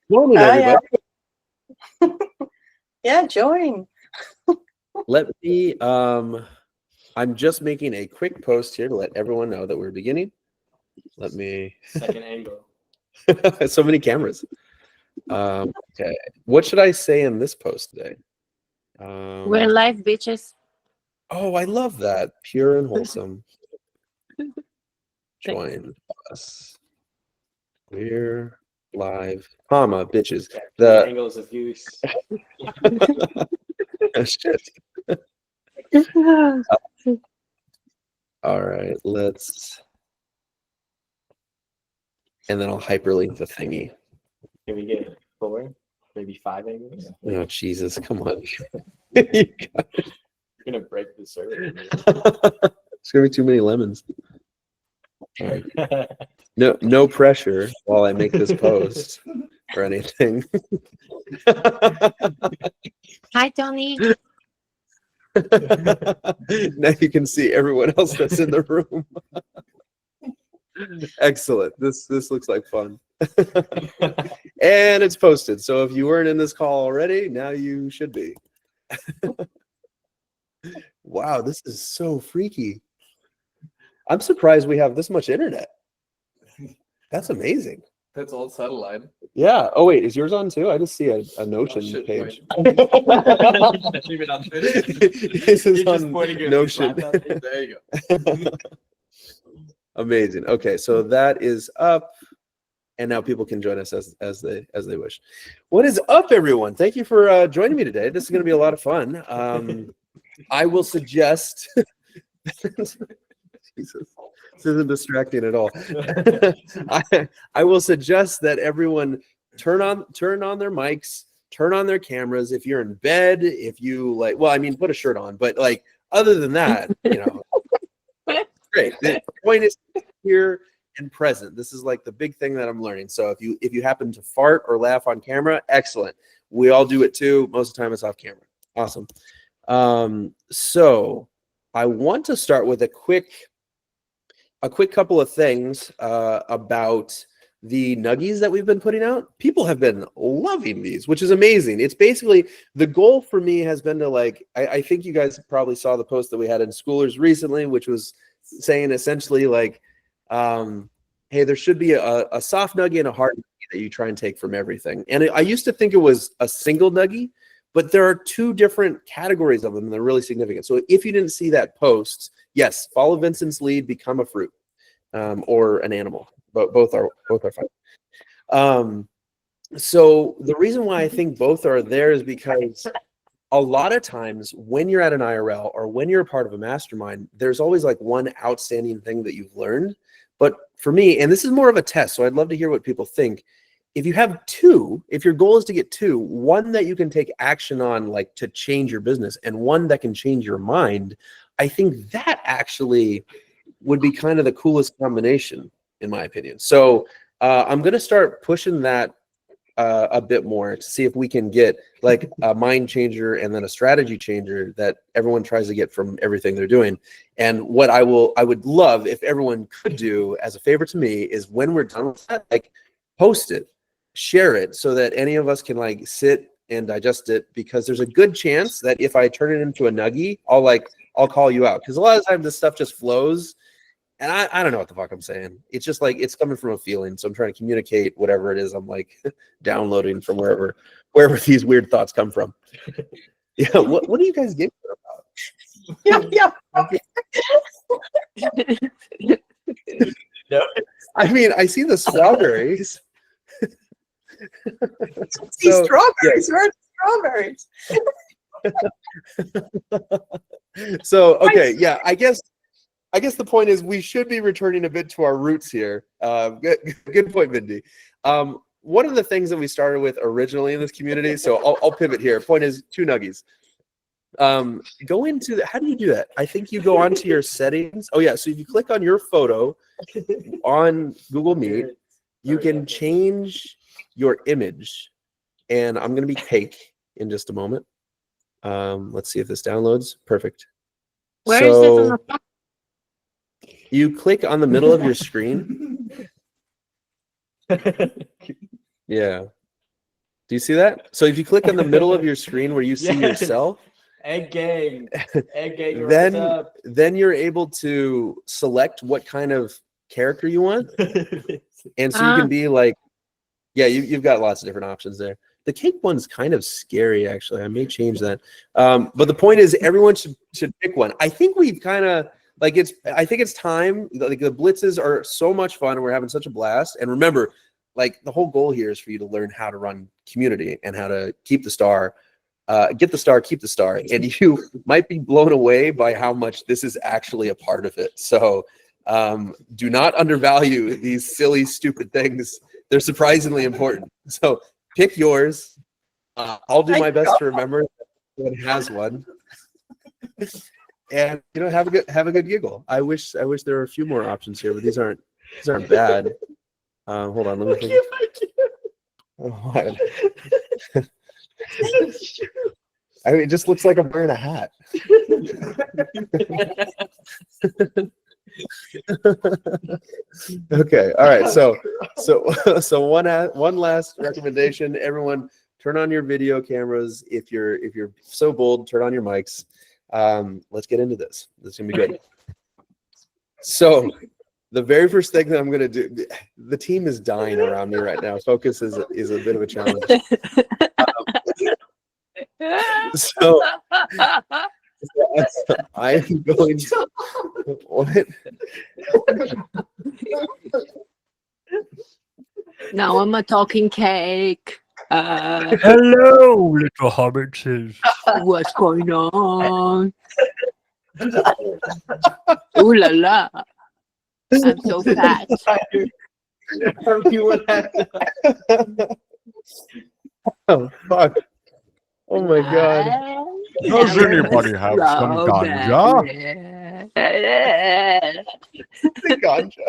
Morning, Yeah. everybody. Yeah, join. Let me, I'm just making a quick post here to let everyone know that we're beginning. Let me, Second angle. so many cameras. Okay, what should I say in this post today? We're live, bitches. Oh, I love that. Pure and wholesome. Join us. We're live, comma, bitches. The angles of use. Oh, shit. All right, let's, and then I'll hyperlink the thingy. Can we get 4, maybe 5 angles? Oh, Jesus, come on. You're gonna break the server. It's gonna be too many lemons. All right. No pressure while I make this post or anything. Hi, Tony. Now you can see everyone else that's in the room. Excellent. This looks like fun. And it's posted. So if you weren't in this call already, now you should be. Wow, this is so freaky. I'm surprised we have this much internet. That's amazing. That's all satellite. Yeah. Oh wait, is yours on too? I just see a Notion page. That's even on Twitter. This is You're just on pointing your Notion. laptop. There you go. Amazing. Okay, so that is up, and now people can join us as they wish. What is up, everyone? Thank you for joining me today. This is going to be a lot of fun. I will suggest. Jesus. This isn't distracting at all. I will suggest that everyone turn on their mics, turn on their cameras. If you're in bed, if you like, well, I mean, put a shirt on, but like other than that, you know, great. The point is here and present. This is like the big thing that I'm learning. So if you happen to fart or laugh on camera, excellent. We all do it too. Most of the time it's off camera. Awesome. So I want to start with a quick couple of things about the nuggies that we've been putting out. People have been loving these, which is amazing. It's basically, the goal for me has been to like, I think you guys probably saw the post that we had in Schoolers recently, which was saying essentially like, hey, there should be a soft nuggie and a hard nuggie that you try and take from everything. And I used to think it was a single nuggie, but there are two different categories of them, and they're really significant. So if you didn't see that post, yes, follow Vincent's lead, become a fruit or an animal. But both are fine. So the reason why I think both are there is because a lot of times when you're at an IRL or when you're a part of a mastermind, there's always like one outstanding thing that you've learned. But for me, and this is more of a test, so I'd love to hear what people think. If you have two, if your goal is to get two, one that you can take action on, like to change your business, and one that can change your mind, I think that actually would be kind of the coolest combination, in my opinion. So I'm going to start pushing that a bit more to see if we can get like a mind changer and then a strategy changer that everyone tries to get from everything they're doing. And what I would love if everyone could do as a favor to me is when we're done with that, like post it, share it so that any of us can like sit and digest it, because there's a good chance that if I turn it into a nuggie, I'll call you out, because a lot of times this stuff just flows and I don't know what the fuck I'm saying. It's just like it's coming from a feeling, so I'm trying to communicate whatever it is I'm like downloading from wherever these weird thoughts come from. Yeah, what do you guys get about? Yeah. No. I mean, I see the strawberries. See So, strawberries. Where are the strawberries? So okay, yeah, I guess the point is we should be returning a bit to our roots here. Good point, Mindy. One of the things that we started with originally in this community, so I'll pivot here. Point is two nuggies. Go into how do you do that? I think you go onto your settings. Oh yeah, so if you click on your photo on Google Meet, you can change your image, and I'm gonna be cake in just a moment. Let's see if this downloads. Perfect. Where is it on the phone? You click on the middle of your screen. Yeah. Do you see that? So if you click on the middle of your screen where you see Yes. yourself, Egg gang. Egg gang. then you're able to select what kind of character you want. And so you can be like, yeah, you've got lots of different options there. The cake one's kind of scary, actually. I may change that. But the point is, everyone should pick one. I think we've kind of like I think it's time. Like the blitzes are so much fun, and we're having such a blast. And remember, like the whole goal here is for you to learn how to run community and how to keep the star, get the star, keep the star. And you might be blown away by how much this is actually a part of it. So do not undervalue these silly, stupid things. They're surprisingly important. So pick yours. I'll do my best to remember that has one. And have a good giggle. I wish there were a few more options here, but these aren't bad. Hold on, let me think. Oh, I mean, it just looks like I'm wearing a hat. Okay, all right. So one last recommendation. Everyone, turn on your video cameras. If you're so bold, turn on your mics. Let's get into this. This is gonna be good. So the very first thing that I'm gonna do, the team is dying around me right now. Focus is a bit of a challenge. So I'm going to what? Now I'm a talking cake. Hello, little hobbitses. What's going on? Ooh la la. I'm so fat. Oh fuck. Oh my god. Does anybody have some ganja?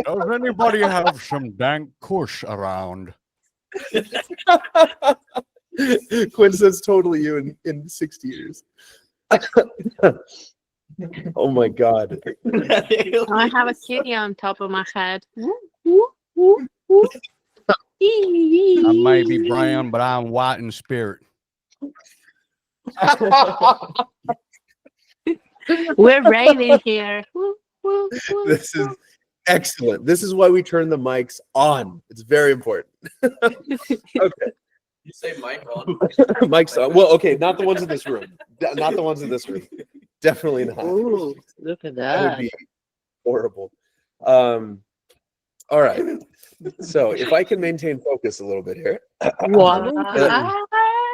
Does anybody have some dank kush around? Quinn says totally you in 60 years. Oh my god. I have a kitty on top of my head. I may be brown, but I'm white in spirit. We're raving here. This is excellent. This is why we turn the mics on. It's very important. Okay. You say mic on. Mics on. Well, okay, not the ones in this room. Not the ones in this room. Definitely not. Ooh, look at That that. would be horrible. All right. So if I can maintain focus a little bit here. What?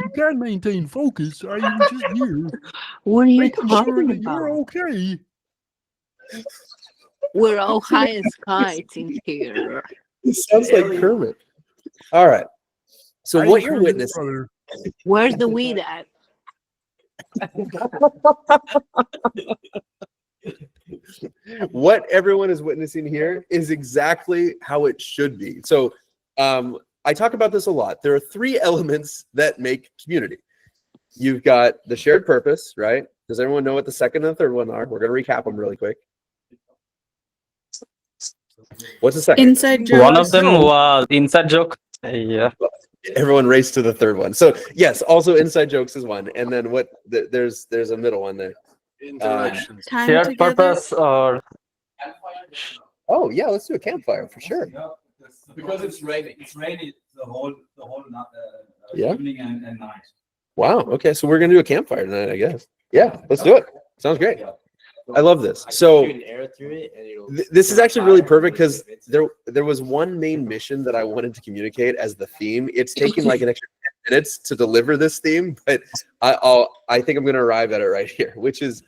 You can maintain focus. I am just here. What are you Making sure talking that you're about? okay. We're all high as kites in here. It sounds like Kermit. All right. So what you're witnessing. Brother. Where's the weed at? What everyone is witnessing here is exactly how it should be. So I talk about this a lot. There are three elements that make community. You've got the shared purpose, right? Does everyone know what the second and the third one are? We're going to recap them really quick. What's the second? Inside joke. One of them was inside joke. Yeah. Everyone race to the third one. So yes, also inside jokes is one. And then what? There's a middle one there. Interactions. Time Shared together. purpose or Oh yeah, let's do a campfire for sure. Because it's raining. It's raining the whole Yeah. evening and night. Wow. Okay, so we're gonna do a campfire tonight, I guess. Yeah, let's do it. Sounds great. I love this. So this is actually really perfect because there was one main mission that I wanted to communicate as the theme. It's taking like an extra 10 minutes to deliver this theme, but I think I'm going to arrive at it right here, which is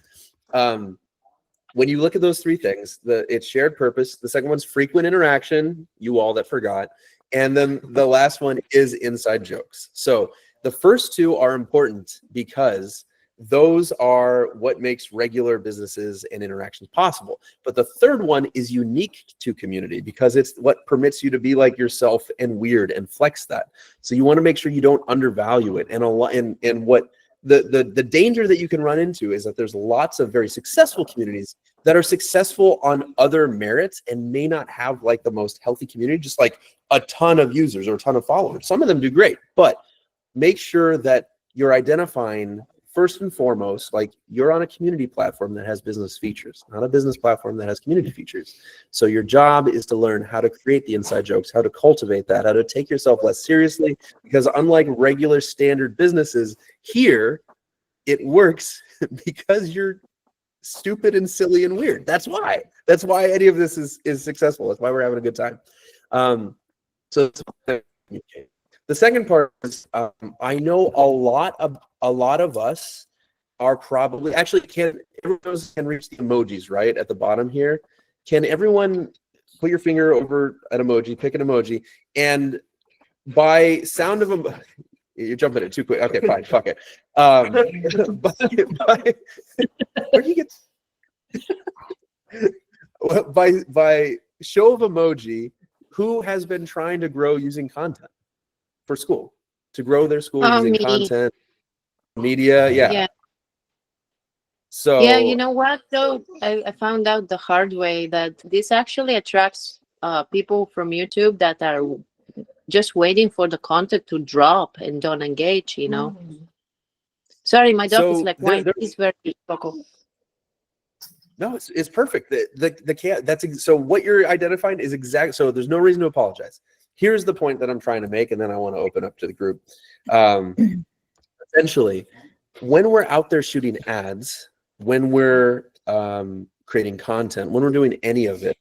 when you look at those three things, it's shared purpose. The second one's frequent interaction, you all that forgot. And then the last one is inside jokes. So the first two are important because those are what makes regular businesses and interactions possible. But the third one is unique to community because it's what permits you to be like yourself and weird and flex that. So you want to make sure you don't undervalue it. And what the danger that you can run into is that there's lots of very successful communities that are successful on other merits and may not have like the most healthy community, just like a ton of users or a ton of followers. Some of them do great, but make sure that you're identifying first and foremost, like you're on a community platform that has business features, not a business platform that has community features. So your job is to learn how to create the inside jokes, how to cultivate that, how to take yourself less seriously, because unlike regular standard businesses, here it works because you're stupid and silly and weird. That's why any of this is successful. That's why we're having a good time. So the second part is, I know a lot of us are probably actually everyone can reach the emojis right at the bottom here. Can everyone put your finger over an emoji, pick an emoji, and by sound of them, you're jumping it too quick. Okay, fine, fuck it. Where do you get? by show of emoji, who has been trying to grow using content for school, to grow their school using Me. content, media? Yeah. So Yeah, you know what though? I found out the hard way that this actually attracts people from YouTube that are just waiting for the content to drop and don't engage, you know. Sorry, my dog is So like there- whining. He's very vocal. no, it's perfect. The cat. So what you're identifying is exact. So there's no reason to apologize. Here's the point that I'm trying to make, and then I want to open up to the group. Essentially, when we're out there shooting ads, when we're creating content, when we're doing any of it,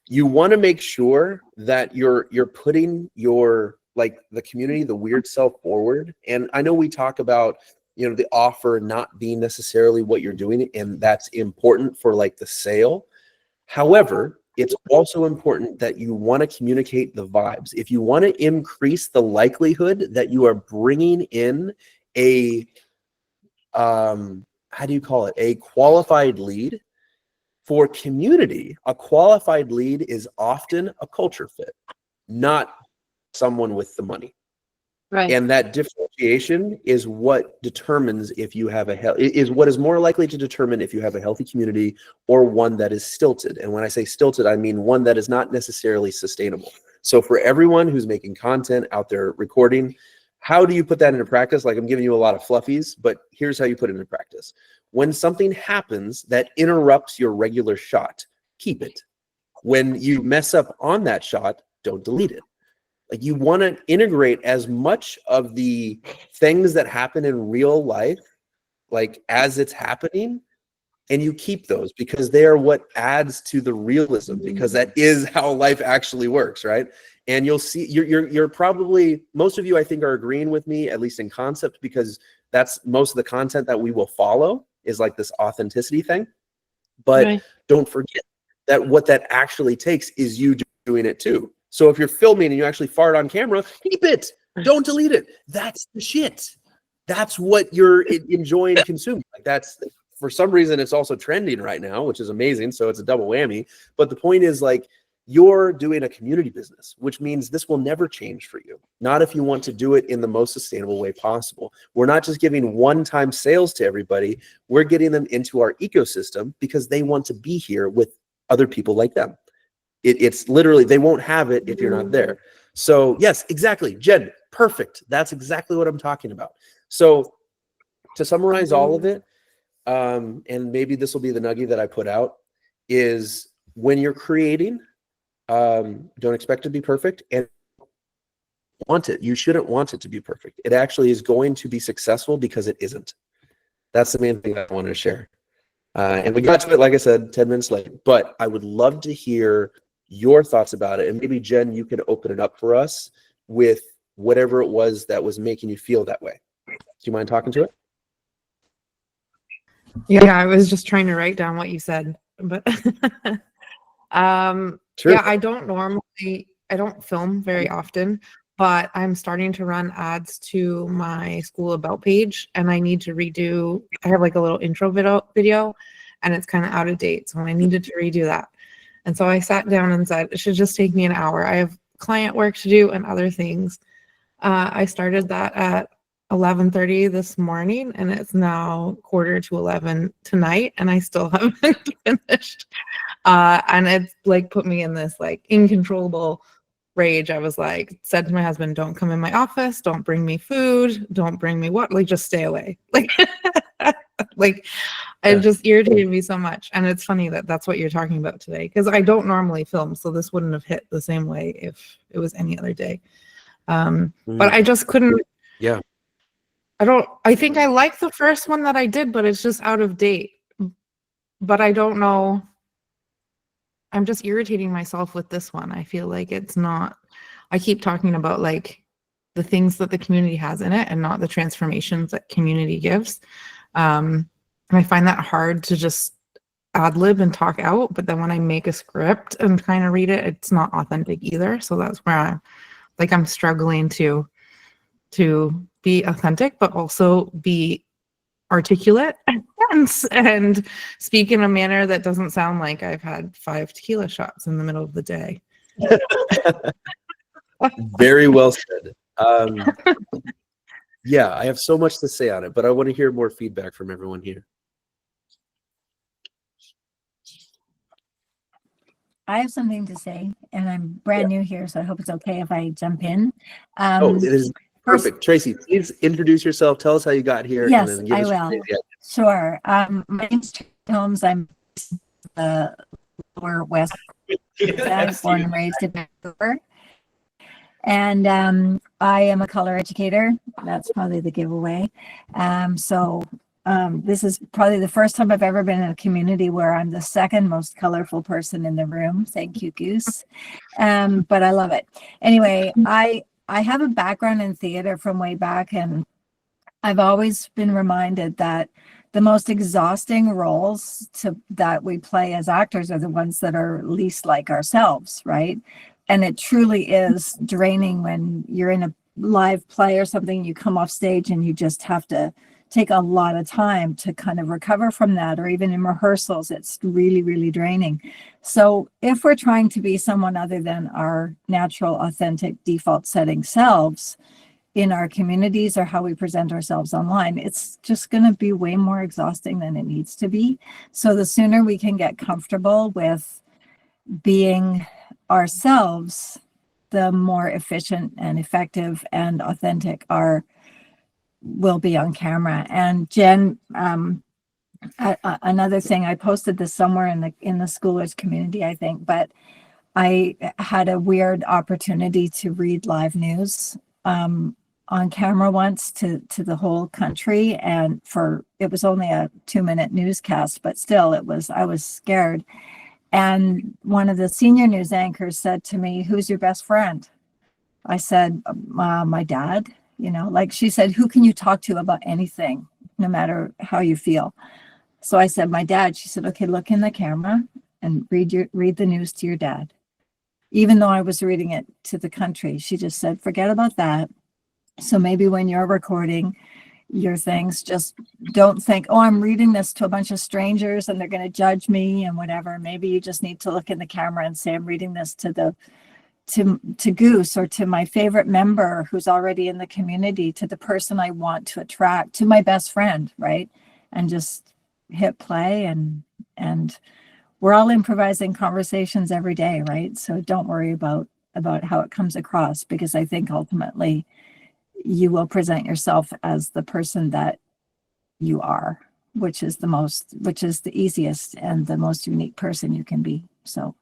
you want to make sure that you're putting your, like, the community, the weird self forward. And I know we talk about, you know, the offer not being necessarily what you're doing, and that's important for like the sale. However, it's also important that you want to communicate the vibes. If you want to increase the likelihood that you are bringing in a how do you call it, a qualified lead for community, a qualified lead is often a culture fit, not someone with the money. Right. And that differentiation is what determines if you have is what is more likely to determine if you have a healthy community or one that is stilted. And when I say stilted, I mean one that is not necessarily sustainable. So for everyone who's making content out there recording, how do you put that into practice? Like, I'm giving you a lot of fluffies, but here's how you put it into practice. When something happens that interrupts your regular shot, keep it. When you mess up on that shot, don't delete it. Like, you want to integrate as much of the things that happen in real life, like as it's happening, and you keep those because they are what adds to the realism, because that is how life actually works, right? And you'll see, you're probably, most of you I think are agreeing with me, at least in concept, because that's most of the content that we will follow is like this authenticity thing. But Right. don't forget that what that actually takes is you doing it too. So if you're filming and you actually fart on camera, keep it. Don't delete it. That's the shit. That's what you're enjoying consuming. Like, that's, for some reason, it's also trending right now, which is amazing. So it's a double whammy. But the point is, like, you're doing a community business, which means this will never change for you. Not if you want to do it in the most sustainable way possible. We're not just giving one-time sales to everybody. We're getting them into our ecosystem because they want to be here with other people like them. It's literally, they won't have it if you're not there. So yes, exactly. Jen, perfect. That's exactly what I'm talking about. So to summarize all of it, and maybe this will be the nugget that I put out, is when you're creating, don't expect it to be perfect, and want it. You shouldn't want it to be perfect. It actually is going to be successful because it isn't. That's the main thing I wanted to share. And we got to it, like I said, 10 minutes late, but I would love to hear your thoughts about it. And maybe, Jen, you can open it up for us with whatever it was that was making you feel that way. Do you mind talking to it? Yeah, I was just trying to write down what you said, but Sure. yeah, I don't film very often, but I'm starting to run ads to my school about page, and I need to redo. I have like a little intro video, and it's kind of out of date, so I needed to redo that. And so I sat down and said it should just take me an hour. I have client work to do and other things. I started that at 11:30 this morning, and it's now 11:45 tonight, and I still haven't finished. And it's like put me in this like uncontrollable rage, I was like, said to my husband, don't come in my office, don't bring me food, don't bring me what, like just stay away. Like, like it just irritated me so much. And it's funny that that's what you're talking about today, because I don't normally film, so this wouldn't have hit the same way if it was any other day. But I just couldn't. Yeah. I think I like the first one that I did, but it's just out of date. But I don't know. I'm just irritating myself with this one. I feel like it's not, I keep talking about like the things that the community has in it and not the transformations that community gives. And I find that hard to just ad lib and talk out. But then when I make a script and kind of read it, it's not authentic either. So that's where I'm struggling to be authentic, but also be articulate and speak in a manner that doesn't sound like I've had 5 tequila shots in the middle of the day. Very well said. Yeah, I have so much to say on it, but I want to hear more feedback from everyone here. I have something to say, and I'm brand new here, so I hope it's okay if I jump in. It is perfect. Tracy, please introduce yourself. Tell us how you got here. Yes, and then give I us will. Sure. My name's Tracy Holmes. I'm the lower west. I was born and raised in Vancouver. And I am a color educator. That's probably the giveaway. This is probably the first time I've ever been in a community where I'm the second most colorful person in the room. Thank you, Goose. But I love it. Anyway, I have a background in theater from way back, and I've always been reminded that the most exhausting roles that we play as actors are the ones that are least like ourselves, right? And it truly is draining when you're in a live play or something, you come off stage and you just have to take a lot of time to kind of recover from that, or even in rehearsals, it's really, really draining. So if we're trying to be someone other than our natural, authentic, default setting selves in our communities or how we present ourselves online, it's just going to be way more exhausting than it needs to be. So the sooner we can get comfortable with being ourselves, the more efficient and effective and authentic will be on camera. And Jen, another thing, I posted this somewhere in the schoolers community, I think, but I had a weird opportunity to read live news on camera once to the whole country, and it was only a 2-minute newscast, but still I was scared. And one of the senior news anchors said to me, "Who's your best friend?" I said, "My dad." Like she said, "Who can you talk to about anything, no matter how you feel?" So I said, "My dad." She said, "Okay, look in the camera and read the news to your dad." Even though I was reading it to the country, she just said, "Forget about that." So maybe when you're recording your things, just don't think, "Oh, I'm reading this to a bunch of strangers and they're going to judge me and whatever." Maybe you just need to look in the camera and say, "I'm reading this to Goose, or to my favorite member who's already in the community, to the person I want to attract, to my best friend," right? And just hit play, and we're all improvising conversations every day, right? So don't worry about how it comes across, because I think ultimately you will present yourself as the person that you are, which is the easiest and the most unique person you can be. So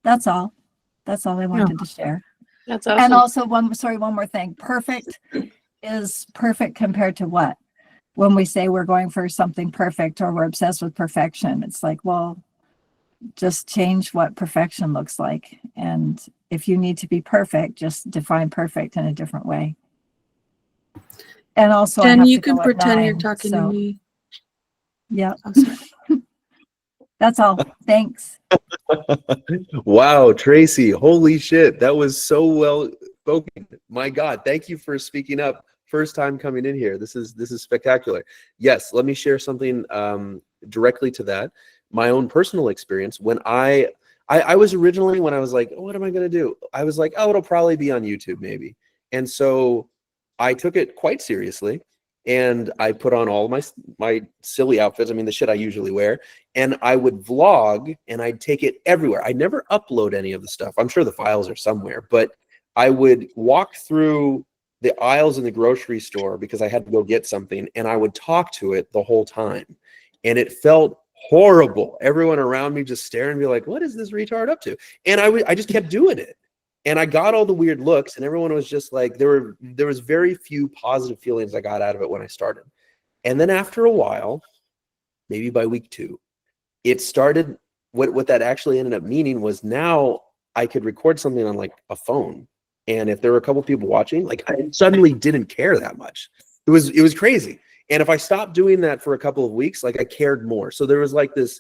that's all I wanted to share. That's awesome. And also one more thing. Perfect is perfect compared to what? When we say we're going for something perfect or we're obsessed with perfection, it's like, well, just change what perfection looks like. And if you need to be perfect, just define perfect in a different way. And also, Jen, you can pretend you're talking to me. Yeah. That's all. Thanks. Wow, Tracy, holy shit, that was so well spoken. My God, thank you for speaking up. First time coming in here. This is spectacular. Yes, let me share something directly to that. My own personal experience. When I was originally, when I was like, oh, what am I going to do? I was like, oh, it'll probably be on YouTube maybe. And so I took it quite seriously. and I put on all my silly outfits. I mean, the shit I usually wear, and I would vlog, and I'd take it everywhere. I never upload any of the stuff. I'm sure the files are somewhere, but I would walk through the aisles in the grocery store because I had to go get something, and I would talk to it the whole time, and it felt horrible. Everyone around me just staring and be like, "What is this retard up to?" And I just kept doing it. And I got all the weird looks, and everyone was just like, there was very few positive feelings I got out of it when I started. And then after a while, maybe by week 2, it started, what that actually ended up meaning was now I could record something on like a phone. And if there were a couple people watching, like I suddenly didn't care that much. It was crazy. And if I stopped doing that for a couple of weeks, like I cared more. So there was like this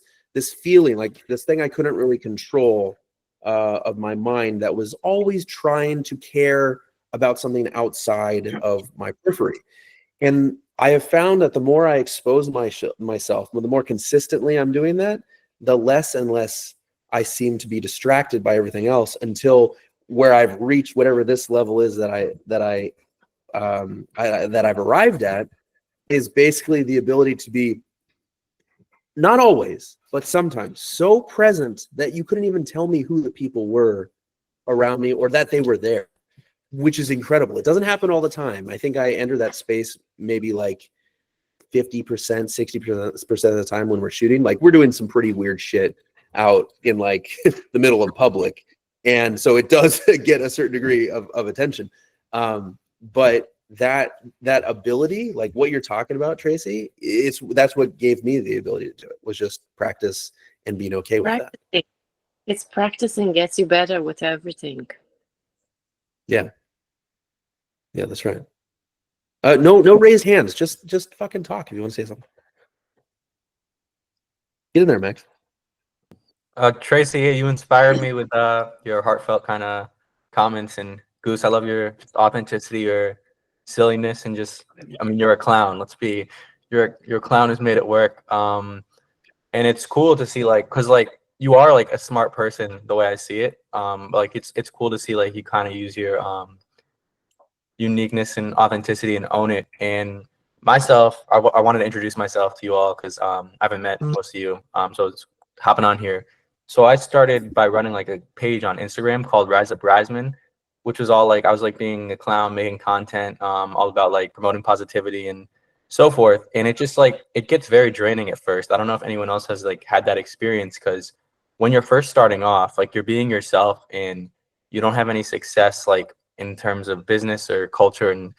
feeling, like this thing I couldn't really control of my mind that was always trying to care about something outside of my periphery. And I have found that the more I expose myself, the more consistently I'm doing that, the less and less I seem to be distracted by everything else, until where I've reached whatever this level is that I've arrived at, is basically the ability to be, not always, but sometimes, so present that you couldn't even tell me who the people were around me or that they were there, which is incredible. It doesn't happen all the time. I think I enter that space maybe like 50%, 60% of the time when we're shooting. Like we're doing some pretty weird shit out in like the middle of public. And so it does get a certain degree of attention. But that ability, like what you're talking about, Tracy, that's what gave me the ability to do it, was just practice and being okay with that. It's practicing gets you better with everything. Yeah, that's right. No raised hands, just fucking talk if you want to say something. Get in there, Max. Tracy, you inspired me with your heartfelt kind of comments, and Goose, I love your authenticity, your silliness, and just, I mean, you're a clown. You're a clown who's made it work. And it's cool to see, like, cause like you are like a smart person the way I see it. Like it's cool to see like you kind of use your uniqueness and authenticity and own it. And myself, I wanted to introduce myself to you all because I haven't met most of you. So it's hopping on here. So I started by running like a page on Instagram called Rise Up Riseman, which was all like, I was like being a clown, making content, all about like promoting positivity and so forth. And it just like, it gets very draining at first. I don't know if anyone else has like had that experience, because when you're first starting off, like you're being yourself and you don't have any success, like in terms of business or culture, and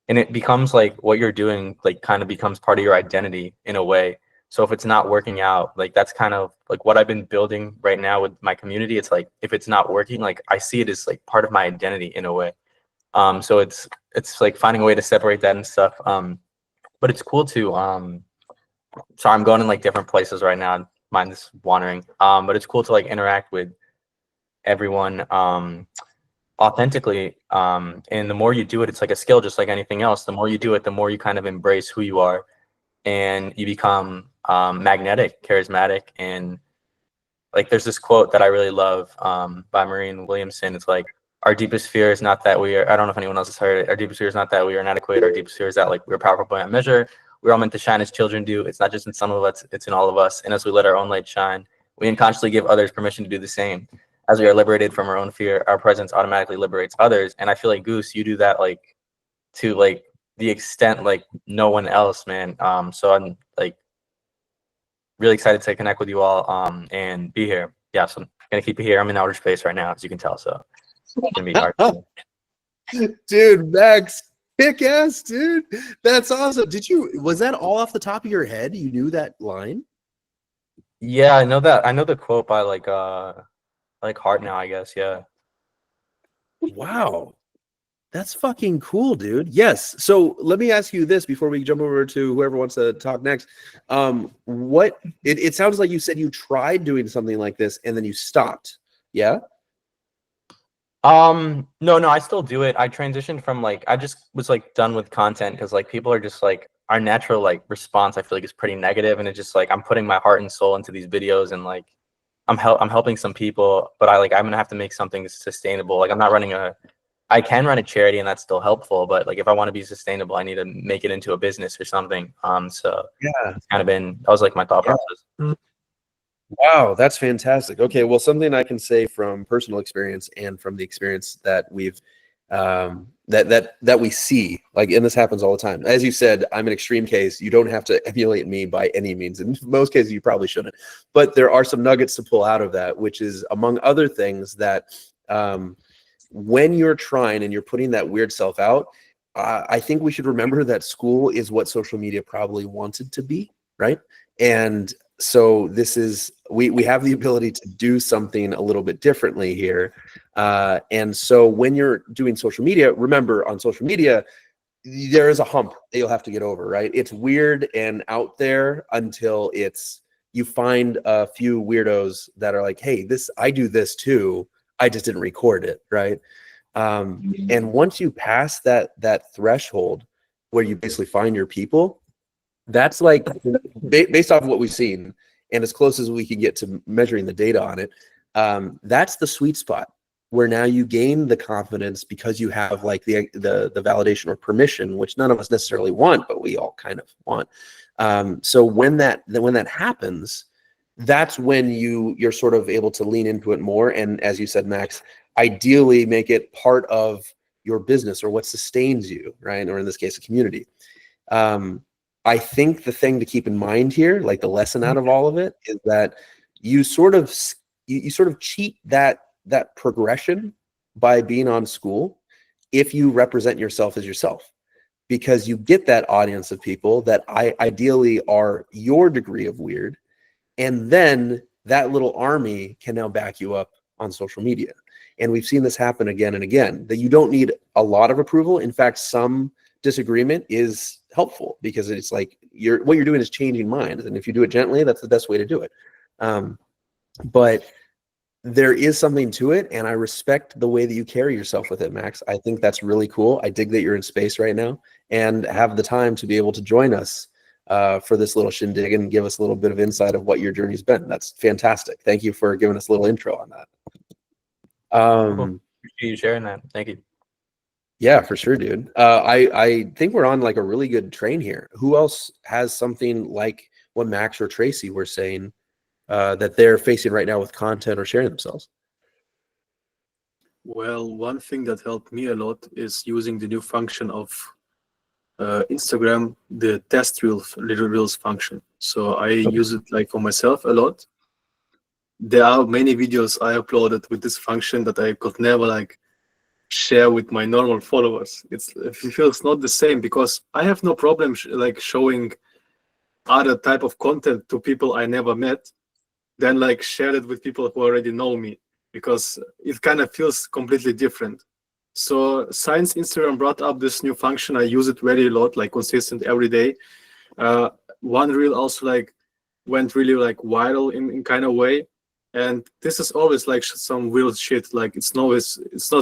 it becomes like what you're doing like kind of becomes part of your identity in a way. So if it's not working out, like that's kind of like what I've been building right now with my community. It's like if it's not working, like I see it as like part of my identity in a way. So it's like finding a way to separate that and stuff. But it's cool to sorry, I'm going in like different places right now. Mind is wandering. But it's cool to like interact with everyone authentically. And the more you do it, it's like a skill, just like anything else. The more you do it, the more you kind of embrace who you are, and you become magnetic, charismatic. And like there's this quote that I really love by Marianne Williamson. It's like, our deepest fear is not that we are, I don't know if anyone else has heard it, our deepest fear is not that we are inadequate. Our deepest fear is that like we're powerful beyond measure. We're all meant to shine as children do. It's not just in some of us, it's in all of us. And as we let our own light shine, we unconsciously give others permission to do the same. As we are liberated from our own fear, our presence automatically liberates others. And I feel like, Goose, you do that like to like the extent like no one else, man. So I'm like really excited to connect with you all and be here. Yeah, so I'm gonna keep it here. I'm in outer space right now, as you can tell. So it's gonna be hard. Dude, Max, kick ass, dude. That's awesome. Was that all off the top of your head? You knew that line? Yeah, I know that. I know the quote by like heart now, I guess. Yeah. Wow. That's fucking cool, dude. Yes. So let me ask you this before we jump over to whoever wants to talk next. It sounds like you said you tried doing something like this and then you stopped. Yeah? No, I still do it. I transitioned from like, I just was like done with content because like people are just like, our natural like response I feel like is pretty negative, and it's just like I'm putting my heart and soul into these videos, and like I'm helping some people, but I'm gonna have to make something sustainable. Like I'm not running a I can run a charity and that's still helpful, but like if I want to be sustainable, I need to make it into a business or something. So Yeah. it's kind of been, that was like my thought process. Wow, that's fantastic. Okay, well, something I can say from personal experience and from the experience that we've that we see, like, and this happens all the time. As you said, I'm an extreme case. You don't have to emulate me by any means. In most cases, you probably shouldn't. But there are some nuggets to pull out of that, which is, among other things, that when you're trying and you're putting that weird self out, I think we should remember that school is what social media probably wanted to be, right? And so this is, we have the ability to do something a little bit differently here. And so when you're doing social media, remember, on social media, there is a hump that you'll have to get over, right? It's weird and out there until you find a few weirdos that are like, hey, I do this too, I just didn't record it, right? And once you pass that threshold where you basically find your people, that's like, based off of what we've seen and as close as we can get to measuring the data on it, that's the sweet spot where now you gain the confidence because you have like the validation or permission, which none of us necessarily want, but we all kind of want. So when that happens, that's when you're sort of able to lean into it more. And as you said, Max, ideally make it part of your business or what sustains you, right? Or in this case, a community. I think the thing to keep in mind here, like the lesson out of all of it, is that you sort of cheat that progression by being on school if you represent yourself as yourself, because you get that audience of people that ideally are your degree of weird, and then that little army can now back you up on social media. And we've seen this happen again and again, that you don't need a lot of approval. In fact, some disagreement is helpful because it's like what you're doing is changing minds, and if you do it gently, that's the best way to do it. But there is something to it, and I respect the way that you carry yourself with it, Max. I think that's really cool. I dig that you're in space right now and have the time to be able to join us for this little shindig and give us a little bit of insight of what your journey's been. That's fantastic. Thank you for giving us a little intro on that. Cool. Appreciate you sharing that. Thank you. Yeah, for sure, dude. I think we're on like a really good train here. Who else has something like what Max or Tracy were saying that they're facing right now with content or sharing themselves? Well, one thing that helped me a lot is using the new function of Instagram, the test little reels function. So I use it like for myself a lot. There are many videos I uploaded with this function that I could never like share with my it feels not the same, because I have no problem like showing other type of content to people I never met than like share it with people who already know me, because it kind of feels completely different. So since Instagram brought up this new function, I use it very a lot, like consistent every day. One reel also like went really like viral in kind of way. And this is always like some real shit. Like it's not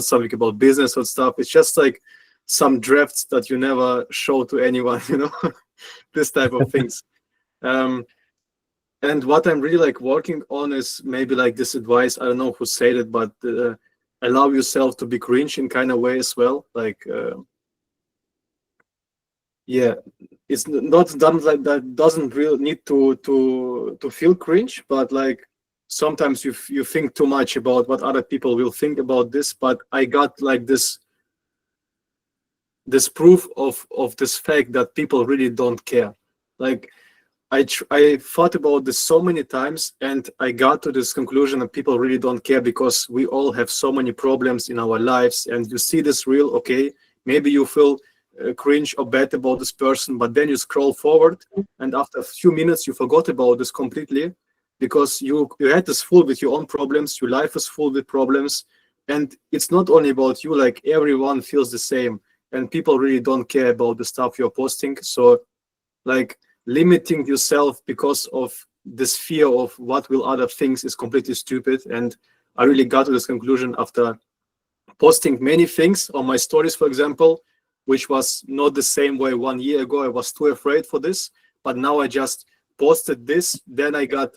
something about business or stuff. It's just like some drafts that you never show to anyone, you know, this type of things. And what I'm really like working on is maybe like this advice. I don't know who said it, but allow yourself to be cringe in kind of way as well. Like, yeah, it's not done like that. Doesn't really need to feel cringe, but like, sometimes you think too much about what other people will think about this. But I got like this proof of this fact that people really don't care. Like I thought about this so many times, and I got to this conclusion that people really don't care, because we all have so many problems in our lives. And you see this reel, okay, maybe you feel cringe or bad about this person, but then you scroll forward, and after a few minutes you forgot about this completely, because you had this full with your own problems, your life is full with problems, and it's not only about you, like everyone feels the same, and people really don't care about the stuff you're posting. So like limiting yourself because of this fear of what will other things is completely stupid. And I really got to this conclusion after posting many things on my stories, for example, which was not the same way 1 year ago. I was too afraid for this, but now I just posted this, then I got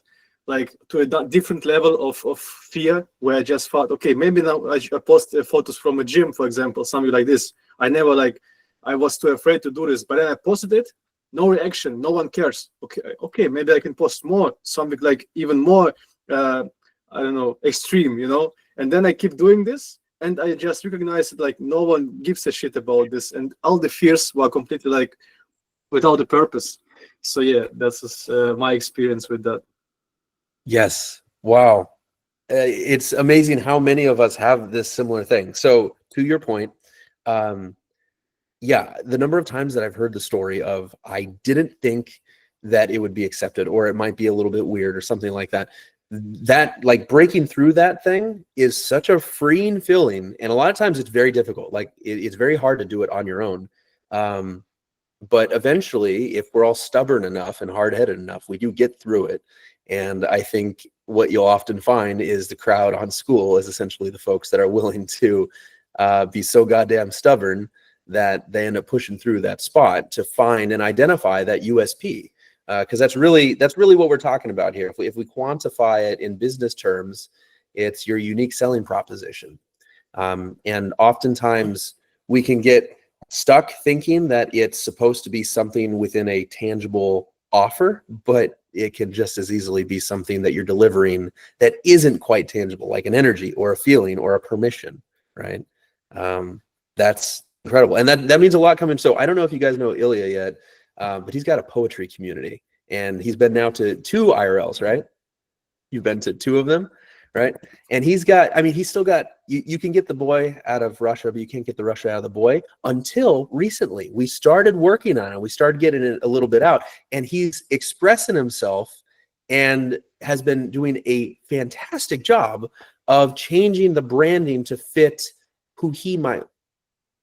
like to a different level of fear, where I just thought, okay, maybe now I post photos from a gym, for example, something like this. I never I was too afraid to do this, but then I posted it, no reaction, no one cares. Okay, maybe I can post more, something like even more, I don't know, extreme, you know. And then I keep doing this, and I just recognized like no one gives a shit about this, and all the fears were completely like without a purpose. So yeah, that's my experience with that. Yes. Wow. It's amazing how many of us have this similar thing. So to your point, yeah, the number of times that I've heard the story of I didn't think that it would be accepted, or it might be a little bit weird or something like that. That like breaking through that thing is such a freeing feeling. And a lot of times it's very difficult. Like it's very hard to do it on your own. But eventually, if we're all stubborn enough and hard-headed enough, we do get through it. And I think what you'll often find is the crowd on school is essentially the folks that are willing to be so goddamn stubborn that they end up pushing through that spot to find and identify that USP. Because that's really what we're talking about here. If we quantify it in business terms, it's your unique selling proposition. And oftentimes we can get stuck thinking that it's supposed to be something within a tangible offer, but it can just as easily be something that you're delivering that isn't quite tangible, like an energy or a feeling or a permission, right? That's incredible. And that means a lot coming. So I don't know if you guys know Ilya yet, but he's got a poetry community, and he's been now to 2 IRLs, right? You've been to 2 of them, right? And he's got, I mean, he's still got, you can get the boy out of Russia, but you can't get the Russia out of the boy. Until recently, we started working on it. We started getting it a little bit out, and he's expressing himself and has been doing a fantastic job of changing the branding to fit who he might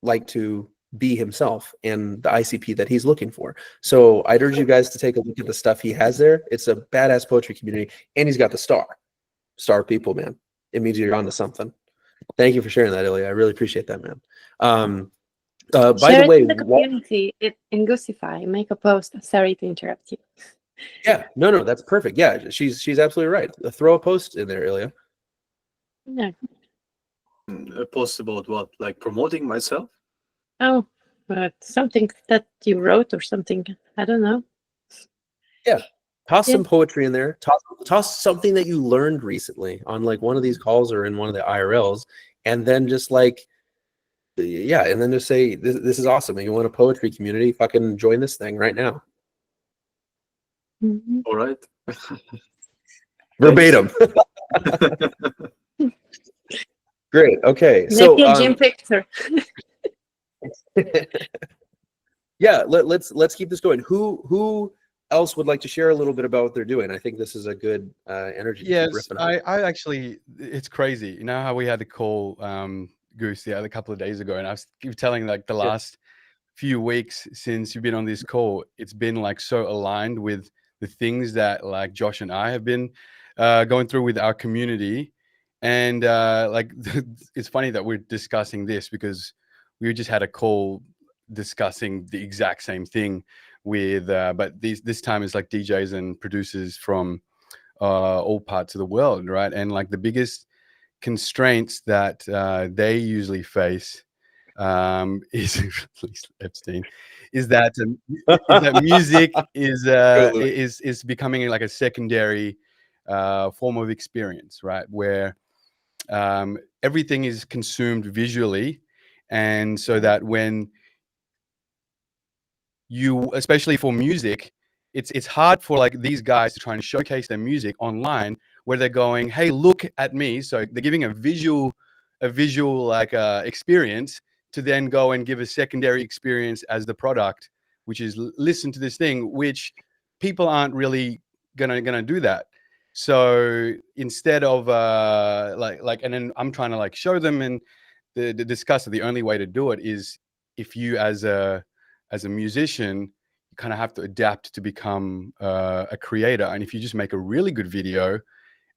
like to be himself and the ICP that he's looking for. So I'd urge you guys to take a look at the stuff he has there. It's a badass poetry community, and he's got the star people, man. It means you're onto something. Thank you for sharing that, Ilya. I really appreciate that, man. By Share the way, it in the community, in Goosify. Make a post. Sorry to interrupt you. yeah, no, that's perfect. Yeah, she's absolutely right. Throw a post in there, Ilya. No. A post about what? Like promoting myself? Oh, something that you wrote or something. I don't know. Yeah. Toss some poetry in there. Toss something that you learned recently on like one of these calls or in one of the IRLs, and then just like, yeah, and then just say, this is awesome. And you want a poetry community, fucking join this thing right now. Mm-hmm. All right. Verbatim. Great. Okay. Maybe So a gym picture. yeah, let's keep this going. Who else would like to share a little bit about what they're doing? I think this is a good energy. Yes, I actually, it's crazy. You know how we had the call, Goose, a couple of days ago, and I was telling like the last few weeks since you've been on this call, it's been like so aligned with the things that like Josh and I have been going through with our community. And like it's funny that we're discussing this because we just had a call discussing the exact same thing with but this time it's like DJs and producers from all parts of the world, right? And like the biggest constraints that they usually face is Epstein is that music is becoming like a secondary form of experience, right? Where everything is consumed visually, and so that when you, especially for music, it's hard for like these guys to try and showcase their music online where they're going, hey, look at me. So they're giving a visual like experience to then go and give a secondary experience as the product, which is listen to this thing, which people aren't really gonna do that. So instead of like, and then I'm trying to like show them and the discuss that the only way to do it is if you as a musician, you kind of have to adapt to become a creator. And if you just make a really good video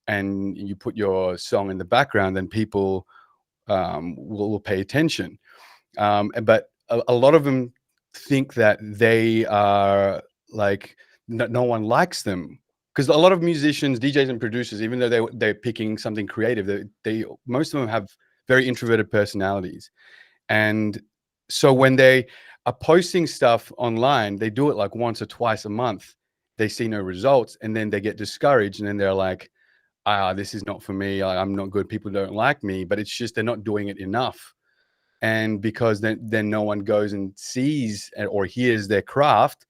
and you put your song in the background, then people will pay attention. But a lot of them think that they are like, no one likes them because a lot of musicians, DJs, and producers, even though they're picking something creative, they most of them have very introverted personalities, and so when they are posting stuff online, they do it like once or twice a month. They see no results, and then they get discouraged, and then they're like, this is not for me. I'm not good. People don't like me. But it's just they're not doing it enough, and because then no one goes and sees or hears their craft.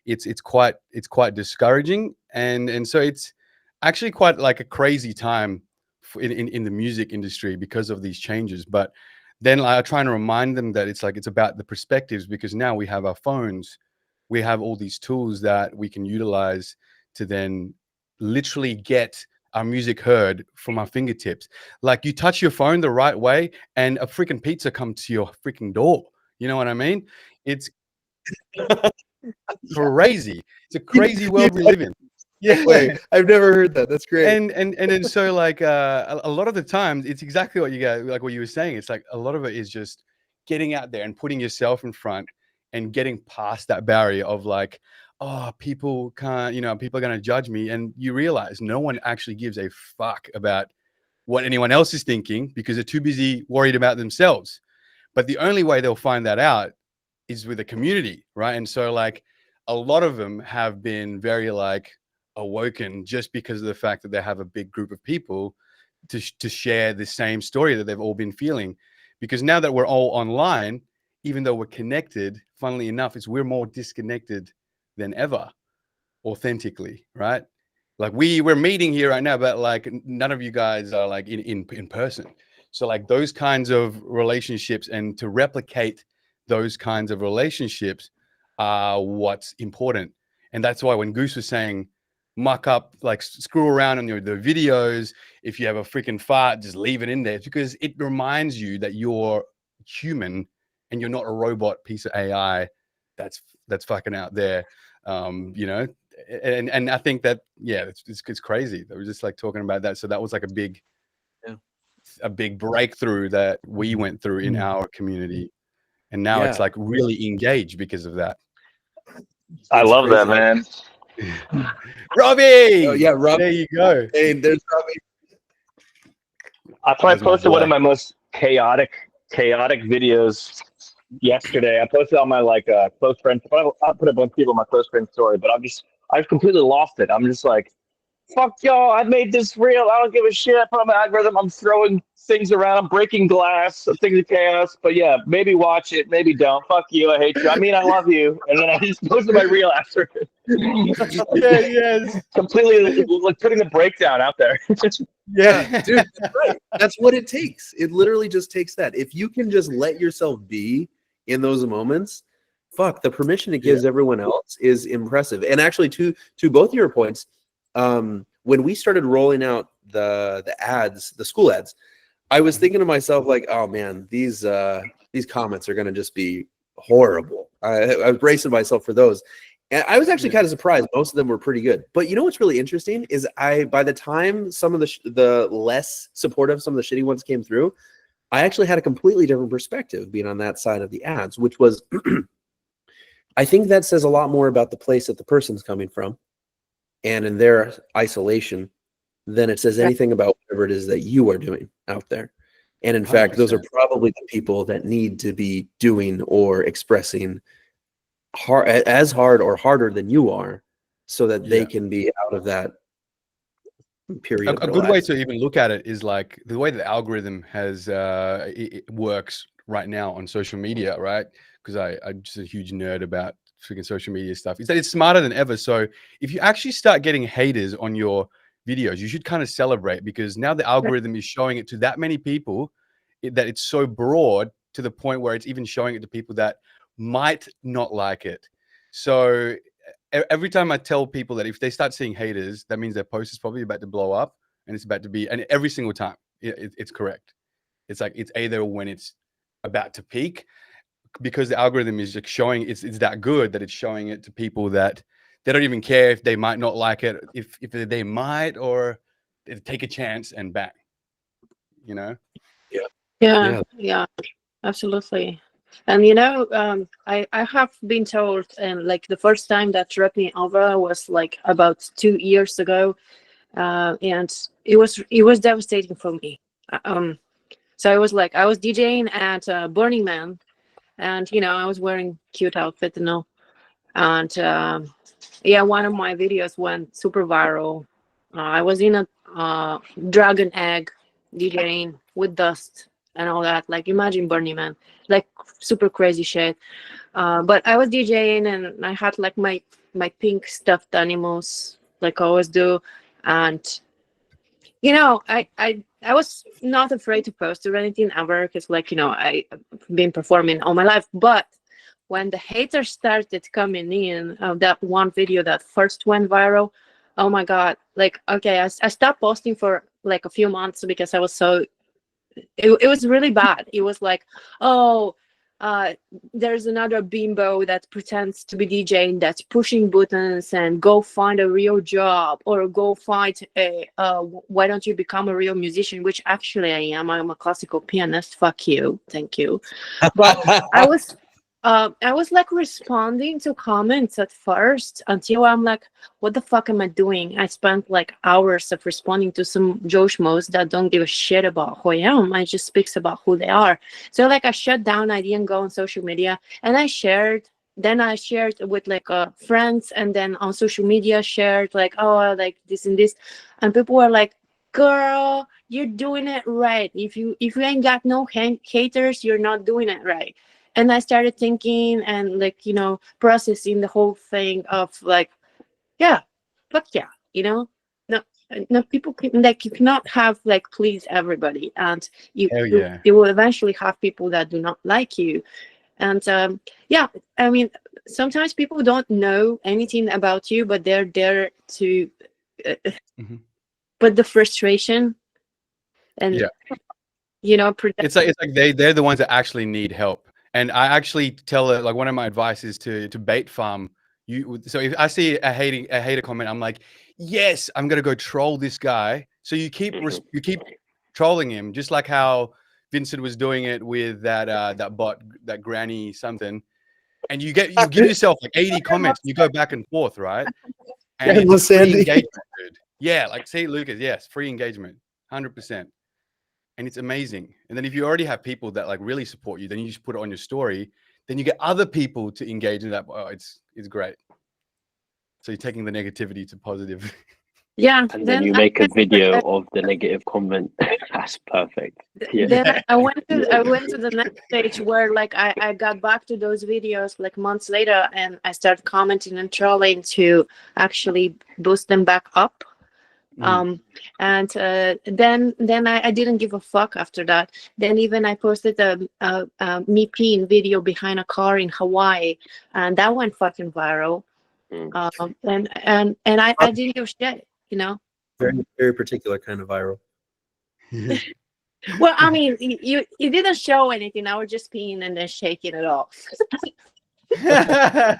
It's quite discouraging, and so it's actually quite like a crazy time in the music industry because of these changes. But then I try and remind them that it's about the perspectives, because now we have our phones, we have all these tools that we can utilize to then literally get our music heard from our fingertips. Like, you touch your phone the right way and a freaking pizza comes to your freaking door. You know what I mean? It's crazy. It's a crazy world we live in. Yeah. Wait, I've never heard that. That's great. And then so like a lot of the times it's exactly what you got, like what you were saying. It's like a lot of it is just getting out there and putting yourself in front and getting past that barrier of like, oh, people can't, people are going to judge me. And you realize no one actually gives a fuck about what anyone else is thinking, because they're too busy worried about themselves. But the only way they'll find that out is with a community, right? And so like a lot of them have been very like awoken just because of the fact that they have a big group of people to share the same story that they've all been feeling. Because now that we're all online, even though we're connected, funnily enough, we're more disconnected than ever, authentically, right? Like we're meeting here right now, but like none of you guys are like in person. So like those kinds of relationships, and to replicate those kinds of relationships are what's important. And that's why when Goose was saying, muck up, like screw around on the videos, if you have a freaking fart, just leave it in there, because it reminds you that you're human and you're not a robot piece of AI that's fucking out there. And I think that, yeah, it's crazy that we're just like talking about that. So that was like a big breakthrough that we went through in our community, and now it's like really engaged because of that. I love that, man. Robbie! Oh yeah, Robbie. There you go. Hey, there's Robbie. I probably posted one of my most chaotic videos yesterday. I posted on my like close friends. I put a bunch of people on my close friend story, but I've completely lost it. I'm just like, fuck y'all, I made this real. I don't give a shit. I put on my algorithm. I'm throwing things around. I'm breaking glass. Things of chaos. But yeah, maybe watch it. Maybe don't. Fuck you. I hate you. I mean, I love you. And then I just posted my real after it. Yes. Completely like putting the breakdown out there. Yeah, dude, that's right. That's what it takes. It literally just takes that. If you can just let yourself be in those moments, fuck, the permission it gives everyone else is impressive. And actually, to both of your points, when we started rolling out the ads, the school ads, I was thinking to myself like, oh man, these comments are going to just be horrible. I was bracing myself for those. And I was actually kind of surprised. Most of them were pretty good. But you know what's really interesting is by the time some of the less supportive, some of the shitty ones came through, I actually had a completely different perspective being on that side of the ads, which was, I think that says a lot more about the place that the person's coming from and in their isolation than it says anything about whatever it is that you are doing out there. And in fact, 100%. those are probably the people that need to be doing or expressing as hard or harder than you are, so that they can be out of that period. A good way to even look at it is like the way the algorithm has it works right now on social media, right? Because I'm just a huge nerd about freaking social media stuff. Is that it's smarter than ever. So if you actually start getting haters on your videos, you should kind of celebrate, because now the algorithm is showing it to that many people that it's so broad to the point where it's even showing it to people that might not like it. So every time I tell people that if they start seeing haters, that means their post is probably about to blow up, and it's about to be, and every single time it's correct. It's like, it's either when it's about to peak, because the algorithm is just showing it's that good that it's showing it to people that they don't even care if they might not like it, if they might, or they take a chance and bang, you know? Yeah, absolutely. And you know, I have been told, and like the first time that struck me over was like about 2 years ago, and it was devastating for me. So it was like I was DJing at Burning Man, and you know I was wearing cute outfit and all, and yeah, one of my videos went super viral. I was in a dragon egg DJing with dust and all that. Like imagine Burning Man, like super crazy shit. But I was DJing and I had like my pink stuffed animals, like I always do, and you know, I was not afraid to post or anything ever because, like, you know, I've been performing all my life. But when the haters started coming in, that one video that first went viral, oh my God. Like, okay, I stopped posting for like a few months because I was so, it was really bad. It was like, oh, uh, there's another bimbo that pretends to be DJing that's pushing buttons and go find a real job or go find a why don't you become a real musician, which actually I am. I'm a classical pianist. Fuck you. Thank you. But I was like responding to comments at first until I'm like, what the fuck am I doing? I spent like hours of responding to some Joe Schmoes that don't give a shit about who I am. I just speaks about who they are. So like I shut down. I didn't go on social media, and I shared. Then I shared with like friends, and then on social media shared like, oh, like this and this, and people were like, girl, you're doing it right. If you ain't got no haters, you're not doing it right. And I started thinking and like, you know, processing the whole thing of like, yeah, fuck yeah, you know, no, no, people can, like, you cannot have like please everybody, and Hell yeah. you will eventually have people that do not like you. And yeah, I mean, sometimes people don't know anything about you, but they're there to put the frustration and Yeah. you know, It's like they're the ones that actually need help. And I actually tell it, like, one of my advice is to bait farm. So if I see a hater comment, I'm like, yes, I'm gonna go troll this guy. So you keep trolling him, just like how Vincent was doing it with that bot, that granny something. And you give yourself like 80 comments, and you go back and forth, right? And it's free engagement, dude. Yeah, like see, Lucas, yes, free engagement, 100%. And it's amazing. And then if you already have people that like really support you, then you just put it on your story. Then you get other people to engage in that. Oh, it's great. So you're taking the negativity to positive. Yeah. And then you make a video of the negative comment. That's perfect. Yeah. Then I went to the next stage where like I got back to those videos like months later, and I started commenting and trolling to actually boost them back up. And then I didn't give a fuck after that. Then even I posted a me peeing video behind a car in Hawaii, and that went fucking viral. And I didn't give a shit, you know. Very, very particular kind of viral. Well, I mean, you didn't show anything. I was just peeing and then shaking it off. Yeah,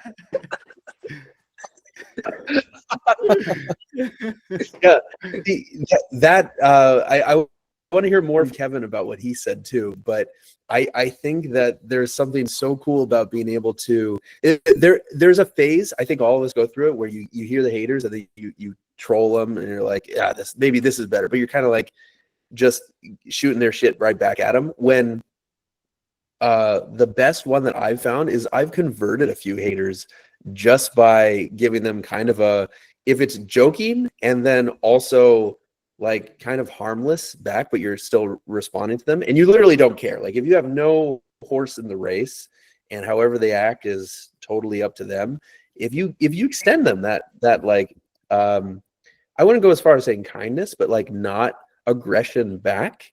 I want to hear more of Kevin about what he said too, but I think that there's something so cool about being able to there's a phase, I think all of us go through it, where you hear the haters and then you troll them and you're like, yeah, maybe this is better, but you're kind of like just shooting their shit right back at them. When the best one that I've found is I've converted a few haters just by giving them kind of if it's joking and then also like kind of harmless back, but you're still responding to them and you literally don't care. Like if you have no horse in the race and however they act is totally up to them. If you extend them that like, I wouldn't go as far as saying kindness, but like not aggression back,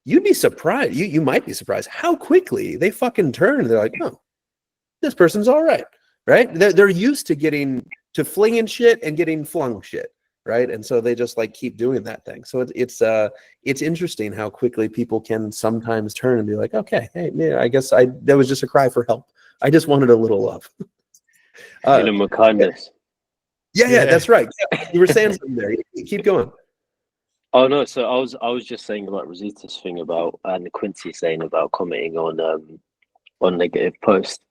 you'd be surprised. You might be surprised how quickly they fucking turn. They're like, oh, this person's all right. Right? They're used to getting to flinging shit and getting flung shit, right? And so they just like keep doing that thing. So it's interesting how quickly people can sometimes turn and be like, okay, hey, man, I guess that was just a cry for help. I just wanted a little love. Feeling of kindness. Yeah, that's right. Yeah, you were saying something there. Keep going. Oh no, so I was just saying about Rosita's thing about and Quincy saying about commenting on on negative posts.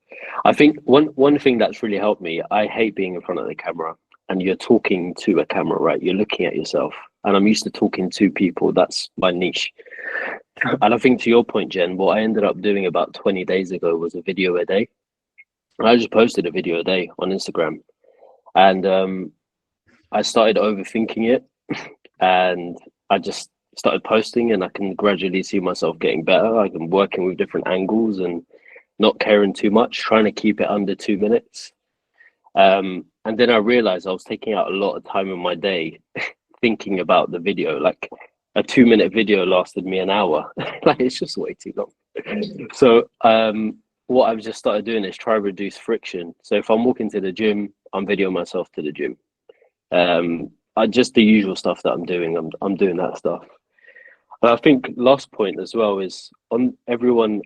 I think one thing that's really helped me, I hate being in front of the camera and you're talking to a camera, right? You're looking at yourself. And I'm used to talking to people. That's my niche. And I think to your point, Jen, what I ended up doing about 20 days ago was a video a day. And I just posted a video a day on Instagram. And I started overthinking it. And I just started posting, and I can gradually see myself getting better. Like I'm working with different angles and not caring too much, trying to keep it under 2 minutes. And then I realized I was taking out a lot of time in my day thinking about the video. Like a 2-minute video lasted me an hour. Like it's just way too long. So what I've just started doing is try to reduce friction. So if I'm walking to the gym, I'm videoing myself to the gym. Just the usual stuff that I'm doing. I'm doing that stuff. And I think last point as well is on everyone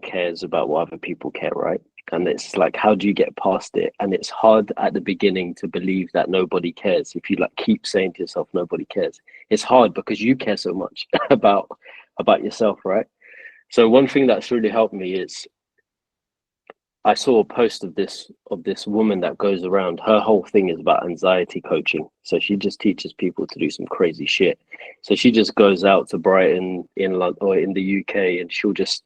cares about what other people care, right? And it's like, how do you get past it? And it's hard at the beginning to believe that nobody cares. If you like keep saying to yourself nobody cares, it's hard because you care so much about yourself, right? So one thing that's really helped me is I saw a post of this woman that goes around. Her whole thing is about anxiety coaching. So she just teaches people to do some crazy shit. So she just goes out to Brighton in London or in the UK, and she'll just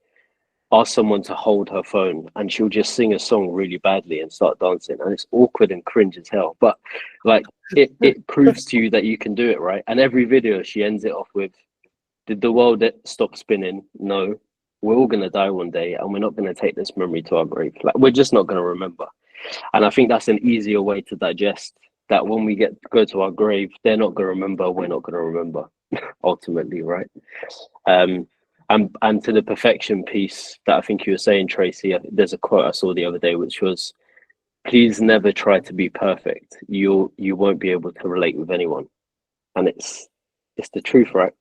ask someone to hold her phone, and she'll just sing a song really badly and start dancing, and it's awkward and cringe as hell. But like it proves to you that you can do it, right? And every video she ends it off with, "Did the world stop spinning? No. We're all going to die one day, and we're not going to take this memory to our grave. Like we're just not going to remember." And I think that's an easier way to digest that when we go to our grave, they're not going to remember, we're not going to remember ultimately, right? And to the perfection piece that I think you were saying, Tracy, there's a quote I saw the other day, which was, "Please never try to be perfect. You won't be able to relate with anyone." And it's the truth, right?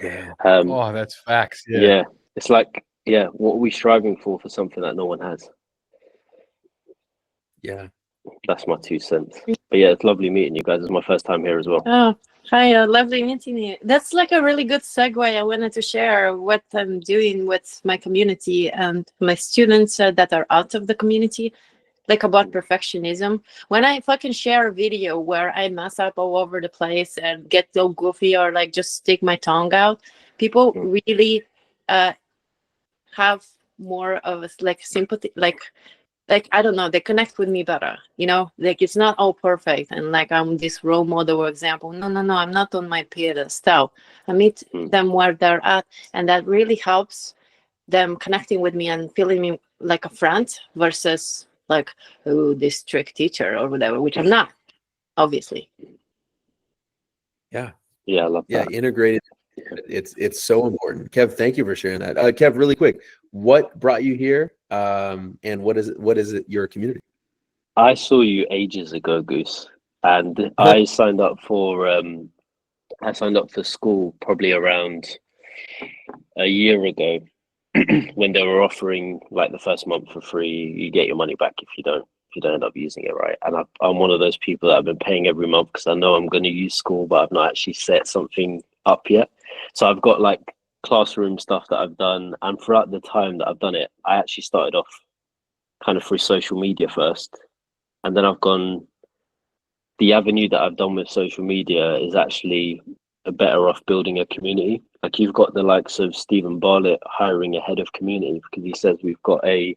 Yeah. Oh, that's facts. Yeah. It's like, yeah, what are we striving for something that no one has? Yeah. That's my 2 cents. But yeah, it's lovely meeting you guys. It's my first time here as well. Oh, hi, lovely meeting you. That's like a really good segue. I wanted to share what I'm doing with my community and my students that are out of the community, like about perfectionism. When I fucking share a video where I mess up all over the place and get so goofy or like just stick my tongue out, people really have more of a like sympathy, like I don't know, they connect with me better, you know, like it's not all perfect and like I'm this role model or example. No, I'm not on my pedestal. I meet them where they're at, and that really helps them connecting with me and feeling me like a friend versus like, oh, this strict teacher or whatever, which I'm not, obviously. Yeah. Yeah, I love that. Integrated. It's so important. Kev, thank you for sharing that. Kev, really quick, what brought you here? And what is it your community? I saw you ages ago, Goose, and I signed up for school probably around a year ago when they were offering like the first month for free. You get your money back if you don't end up using it, right? And I'm one of those people that I've been paying every month because I know I'm going to use school, but I've not actually set something up yet. So I've got like classroom stuff that I've done, and throughout the time that I've done it, I actually started off kind of through social media first, and then I've gone, the avenue that I've done with social media is actually better off building a community. Like you've got the likes of Stephen Bartlett hiring a head of community because he says we've got an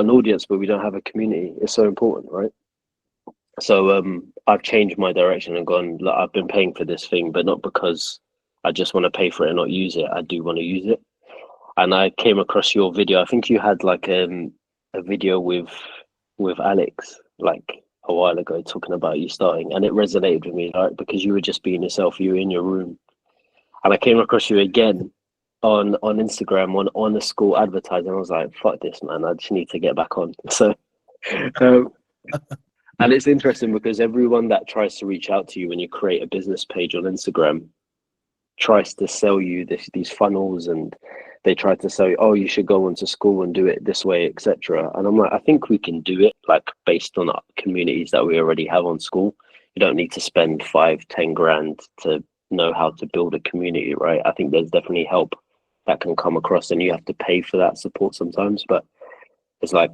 audience but we don't have a community. It's so important, right? So I've changed my direction and gone, look, I've been paying for this thing, but not because I just want to pay for it and not use it. I do want to use it. And I came across your video. I think you had like a video with Alex like a while ago talking about you starting, and it resonated with me, right? Because you were just being yourself. You were in your room, and I came across you again on Instagram on a school advertising. I was like, fuck this, man. I just need to get back on. So, and it's interesting because everyone that tries to reach out to you when you create a business page on Instagram tries to sell you these funnels, and they try to sell you, oh, you should go into school and do it this way, etc. And I'm like, I think we can do it like based on our communities that we already have on school. You don't need to spend 5-10 grand to know how to build a community, right? I think there's definitely help that can come across, and you have to pay for that support sometimes. But it's like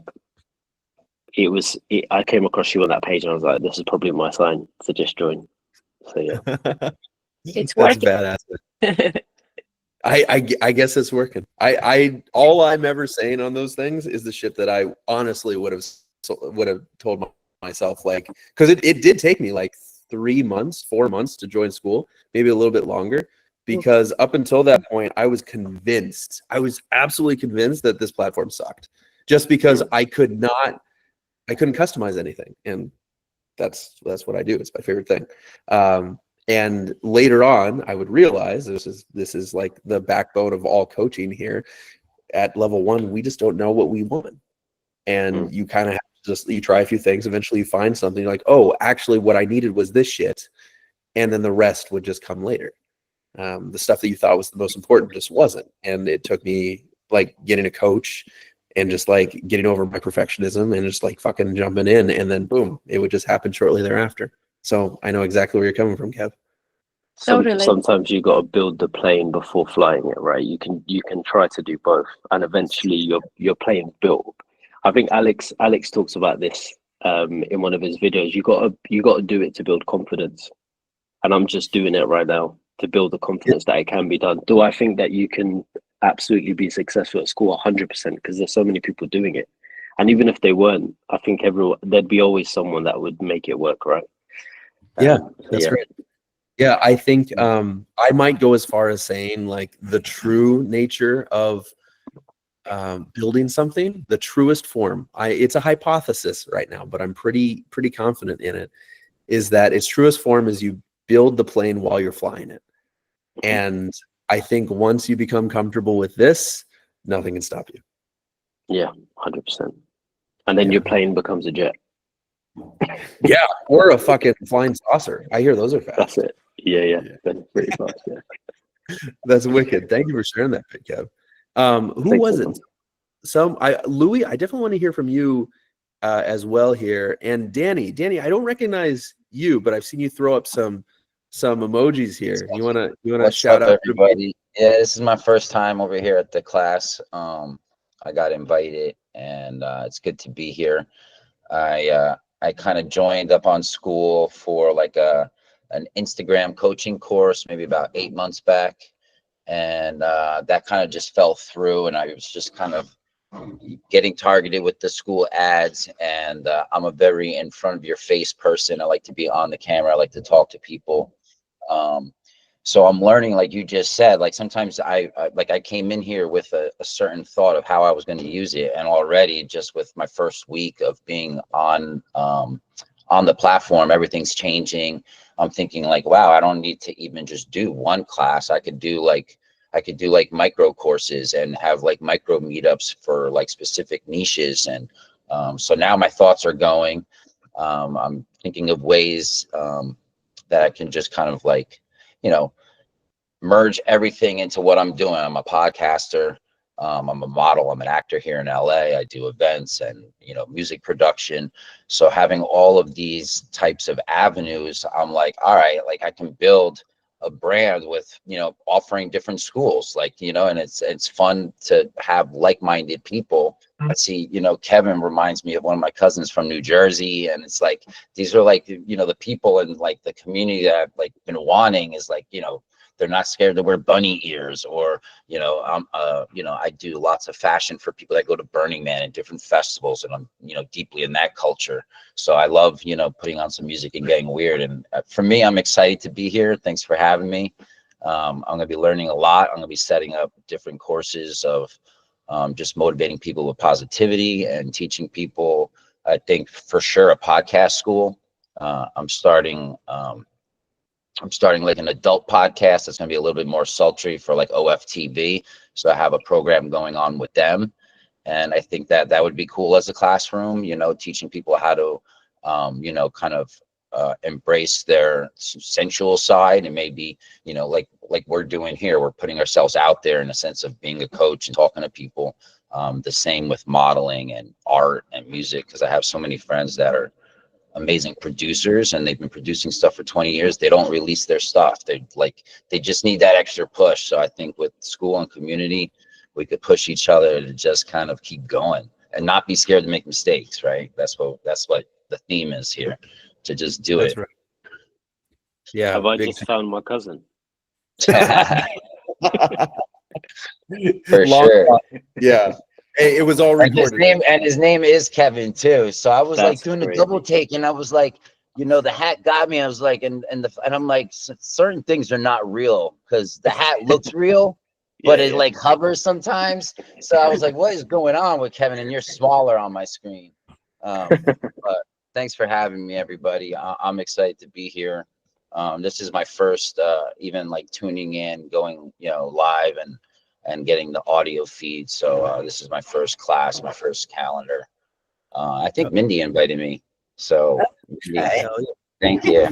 I came across you on that page, and I was like, this is probably my sign to just join. So yeah, It's That's working. badass. I guess it's working. I all I'm ever saying on those things is the shit that I honestly would have told myself, like, because it did take me like 4 months to join school, maybe a little bit longer, because up until that point I was absolutely convinced that this platform sucked, just because I couldn't customize anything, and that's what I do. It's my favorite thing. And later on, I would realize this is like the backbone of all coaching here. At level 1, we just don't know what we want, and you kind of have to you try a few things. Eventually, you find something like, oh, actually, what I needed was this shit, and then the rest would just come later. The stuff that you thought was the most important just wasn't, and it took me like getting a coach and just like getting over my perfectionism and just like fucking jumping in, and then boom, it would just happen shortly thereafter. So I know exactly where you're coming from, Kev. Sometimes you got to build the plane before flying it, right? You can try to do both, and eventually your plane built. I think Alex talks about this in one of his videos. You got to do it to build confidence, and I'm just doing it right now to build the confidence that it can be done. Do I think that you can absolutely be successful at school? 100%, because there's so many people doing it, and even if they weren't, I think there'd be always someone that would make it work, right? Yeah, that's right. Yeah, I think I might go as far as saying like the true nature of building something, the truest form. It's a hypothesis right now, but I'm pretty confident in it. Is that its truest form is you build the plane while you're flying it, and I think once you become comfortable with this, nothing can stop you. Yeah, 100%. And then your plane becomes a jet. Yeah, or a fucking flying saucer. I hear those are fast. That's it. Yeah. That's pretty fast. Yeah. That's wicked. Thank you for sharing that, Kev. Who Thanks, was it? everyone. Louis. I definitely want to hear from you as well here. And Danny, I don't recognize you, but I've seen you throw up some emojis here. You wanna shout out everybody? Yeah, this is my first time over here at the class. I got invited, and it's good to be here. I kind of joined up on school for like an Instagram coaching course maybe about 8 months back, and that kind of just fell through, and I was just kind of getting targeted with the school ads, and I'm a very in front of your face person. I like to be on the camera. I like to talk to people. So I'm learning, like you just said, like sometimes I came in here with a certain thought of how I was going to use it, and already just with my first week of being on the platform, everything's changing. I'm thinking like, wow, I don't need to even just do one class. I could do like micro courses and have like micro meetups for like specific niches. And so now my thoughts are going. I'm thinking of ways that I can just kind of like, merge everything into what I'm doing. I'm a podcaster. I'm a model. I'm an actor here in LA. I do events and, music production. So having all of these types of avenues, I'm like, all right, like I can build a brand with, offering different schools, like, and it's fun to have like-minded people. I see, Kevin reminds me of one of my cousins from New Jersey. And it's like, these are like, the people in like the community that I've like been wanting is like, they're not scared to wear bunny ears, or, I do lots of fashion for people that go to Burning Man and different festivals. And I'm, deeply in that culture. So I love, putting on some music and getting weird. And for me, I'm excited to be here. Thanks for having me. I'm going to be learning a lot. I'm going to be setting up different courses of just motivating people with positivity and teaching people. I think for sure a podcast school. I'm starting like an adult podcast that's going to be a little bit more sultry for like OFTV. So I have a program going on with them. And I think that would be cool as a classroom, teaching people how to, kind of embrace their sensual side, and maybe, like we're doing here, we're putting ourselves out there in a sense of being a coach and talking to people. The same with modeling and art and music, because I have so many friends that are amazing producers and they've been producing stuff for 20 years. They don't release their stuff. They just need that extra push. So I think with school and community, we could push each other to just kind of keep going and not be scared to make mistakes, right? That's what the theme is here, to just do That's it. right. Yeah. Have I big just found my cousin? For Long sure. shot. Yeah. Hey, it was all And his recorded. name is Kevin too. So I was like That's doing the crazy. double take, and I was like, the hat got me. I was like, and I'm like, certain things are not real because the hat looks real, but it like hovers sometimes. So I was like, what is going on with Kevin? And you're smaller on my screen. But thanks for having me, everybody. I'm excited to be here. This is my first even like tuning in, going live and getting the audio feed. So this is my first class, my first calendar. I think Mindy invited me. So Mindy, thank you.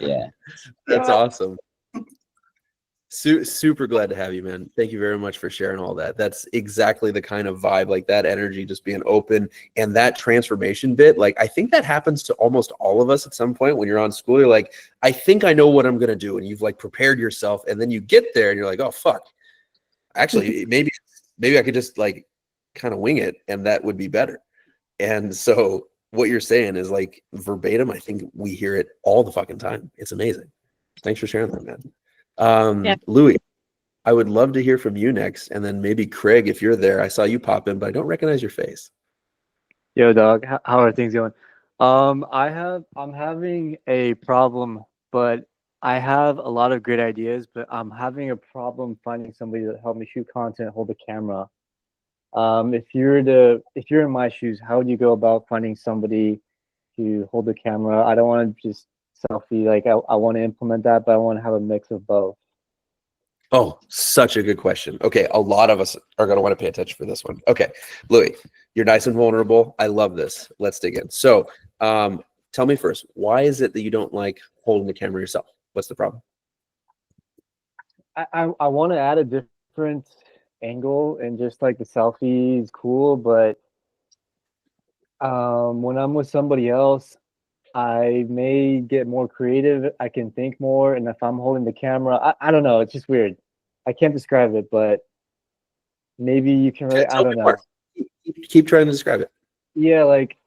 Yeah. That's awesome. Super glad to have you, man. Thank you very much for sharing all that. That's exactly the kind of vibe, like that energy, just being open, and that transformation bit. Like, I think that happens to almost all of us at some point when you're on school. You're like, I think I know what I'm going to do. And you've like prepared yourself, and then you get there and you're like, oh, fuck. Actually, maybe I could just like kind of wing it, and that would be better. And so what you're saying is like verbatim. I think we hear it all the fucking time. It's amazing. Thanks for sharing that, man. Louis, I would love to hear from you next, and then maybe Craig, if you're there. I saw you pop in, but I don't recognize your face. Yo, dog, how are things going? I'm having a problem, but I have a lot of great ideas, but I'm having a problem finding somebody to help me shoot content, hold the camera. If you're in my shoes, how would you go about finding somebody to hold the camera? I don't want to just selfie. Like I want to implement that, but I want to have a mix of both. Oh, such a good question. Okay, a lot of us are going to want to pay attention for this one. Okay, Louis, you're nice and vulnerable. I love this. Let's dig in. So, tell me first, why is it that you don't like holding the camera yourself? What's the problem? I want to add a different angle, and just like the selfie is cool, but when I'm with somebody else, I may get more creative. I can think more, and if I'm holding the camera, I don't know. It's just weird. I can't describe it, but maybe you can. I don't know. Keep trying to describe it. Yeah, like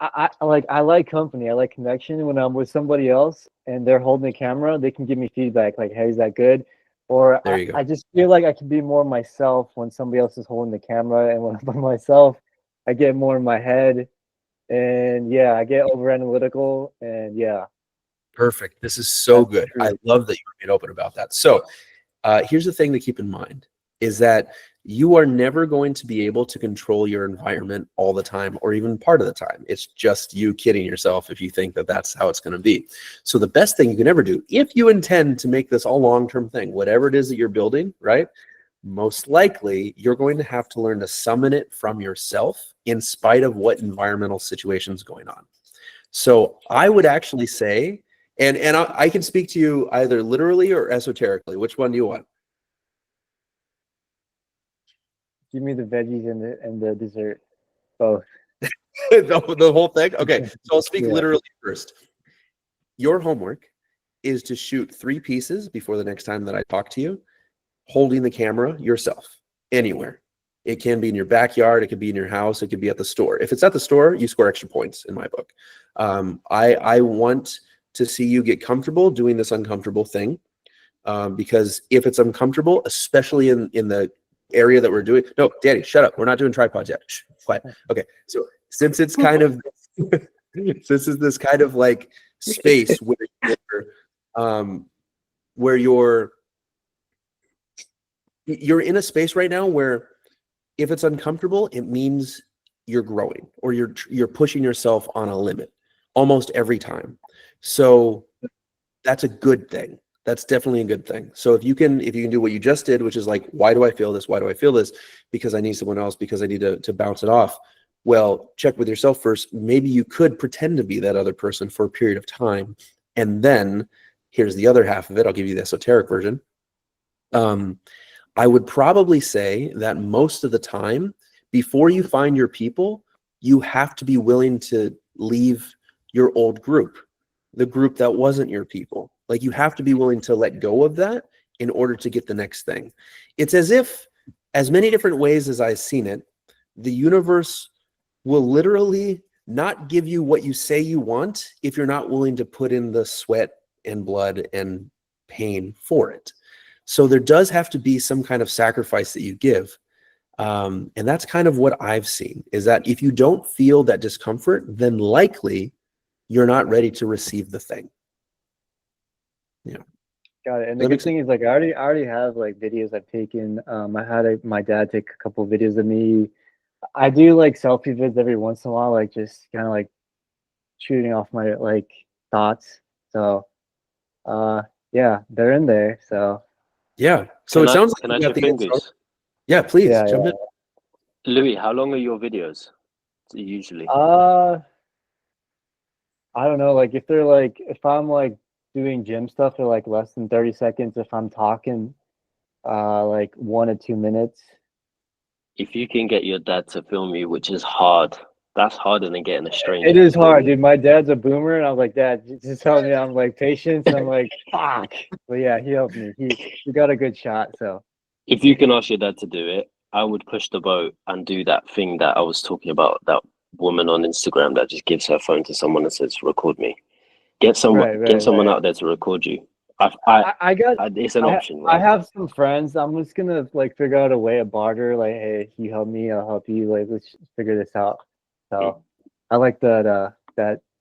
I like company. I like connection. When I'm with somebody else and they're holding the camera, they can give me feedback like, "Hey, is that good?" Or there you go. I just feel like I can be more myself when somebody else is holding the camera, and when I'm by myself, I get more in my head, and yeah, I get over analytical, and yeah. Perfect. This is so good. I love that you're being open about that. So here's the thing to keep in mind is that you are never going to be able to control your environment all the time or even part of the time. It's just you kidding yourself if you think that that's how it's going to be. So the best thing you can ever do, if you intend to make this a long-term thing, whatever it is that you're building, right? Most likely you're going to have to learn to summon it from yourself in spite of what environmental situation's going on. So I would actually say, and I can speak to you either literally or esoterically. Which one do you want? Give me the veggies and the dessert, both. the whole thing? Okay, so I'll speak Yeah. literally first. Your homework is to shoot 3 pieces before the next time that I talk to you, holding the camera yourself, anywhere. It can be in your backyard, it could be in your house, it could be at the store. If it's at the store, you score extra points in my book. I want to see you get comfortable doing this uncomfortable thing, because if it's uncomfortable, especially in the area that we're doing. No, Danny, shut up. We're not doing tripods yet. Shh, quiet. Okay, so since it's kind of this is this kind of like space where you're in a space right now where if it's uncomfortable, it means you're growing or you're pushing yourself on a limit almost every time. So that's a good thing. That's definitely a good thing. So if you can do what you just did, which is like, why do I feel this? Why do I feel this? Because I need someone else, because I need to bounce it off. Well, check with yourself first. Maybe you could pretend to be that other person for a period of time. And then here's the other half of it. I'll give you the esoteric version. I would probably say that most of the time, before you find your people, you have to be willing to leave your old group, the group that wasn't your people. Like, you have to be willing to let go of that in order to get the next thing. It's as if, as many different ways as I've seen it, the universe will literally not give you what you say you want if you're not willing to put in the sweat and blood and pain for it. So there does have to be some kind of sacrifice that you give. And that's kind of what I've seen, is that if you don't feel that discomfort, then likely you're not ready to receive the thing. Yeah. Got it. And the good thing is, like, I already have like videos I've taken. I had my dad take a couple of videos of me. I do like selfie vids every once in a while, like just kind of like shooting off my like thoughts. So yeah, they're in there. So yeah. So it sounds can like I you got chip the in, intro. Goose? Yeah, please yeah, jump yeah. in. Louis, how long are your videos usually? I don't know, like if I'm like doing gym stuff, they're like less than 30 seconds. If I'm talking, like 1 to 2 minutes. If you can get your dad to film you, which is hard, that's harder than getting a stranger. It is to film hard, you. dude. My dad's a boomer, and I was like, Dad, just tell me. I'm like patience, and I'm like, fuck. But yeah, he helped me. He got a good shot. So If you can ask your dad to do it, I would push the boat and do that thing that I was talking about, that woman on Instagram that just gives her phone to someone and says, record me. Get someone right. out there to record you. It's an option, I right? have some friends. I'm just gonna like figure out a way of barter. Like, hey, you help me, I'll help you. Like, let's figure this out. So I like that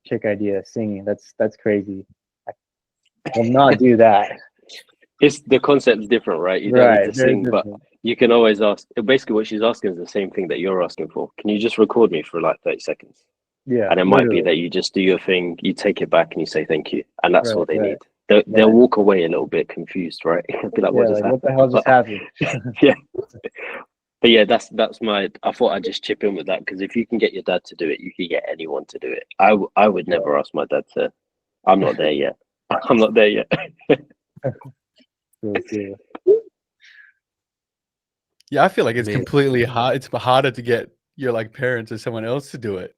chick idea, singing. That's crazy. I will not do that. It's the concept's different, right? You don't need to Very sing, but different. you can always ask. Basically, what she's asking is the same thing that you're asking for. Can you just record me for like 30 seconds? Yeah, And it might be literally. that you just do your thing, you take it back, and you say thank you, and that's all they Right. need. They'll walk away a little bit confused, right? Be like, what Yeah, just like, what the happened? hell just happened? Yeah. But yeah, that's my. I thought I'd just chip in with that, because if you can get your dad to do it, you can get anyone to do it. I would never ask my dad to. I'm not there yet. I'm not there yet. Cool. Yeah, I feel like it's Man. completely hard. It's harder to get your like parents or someone else to do it.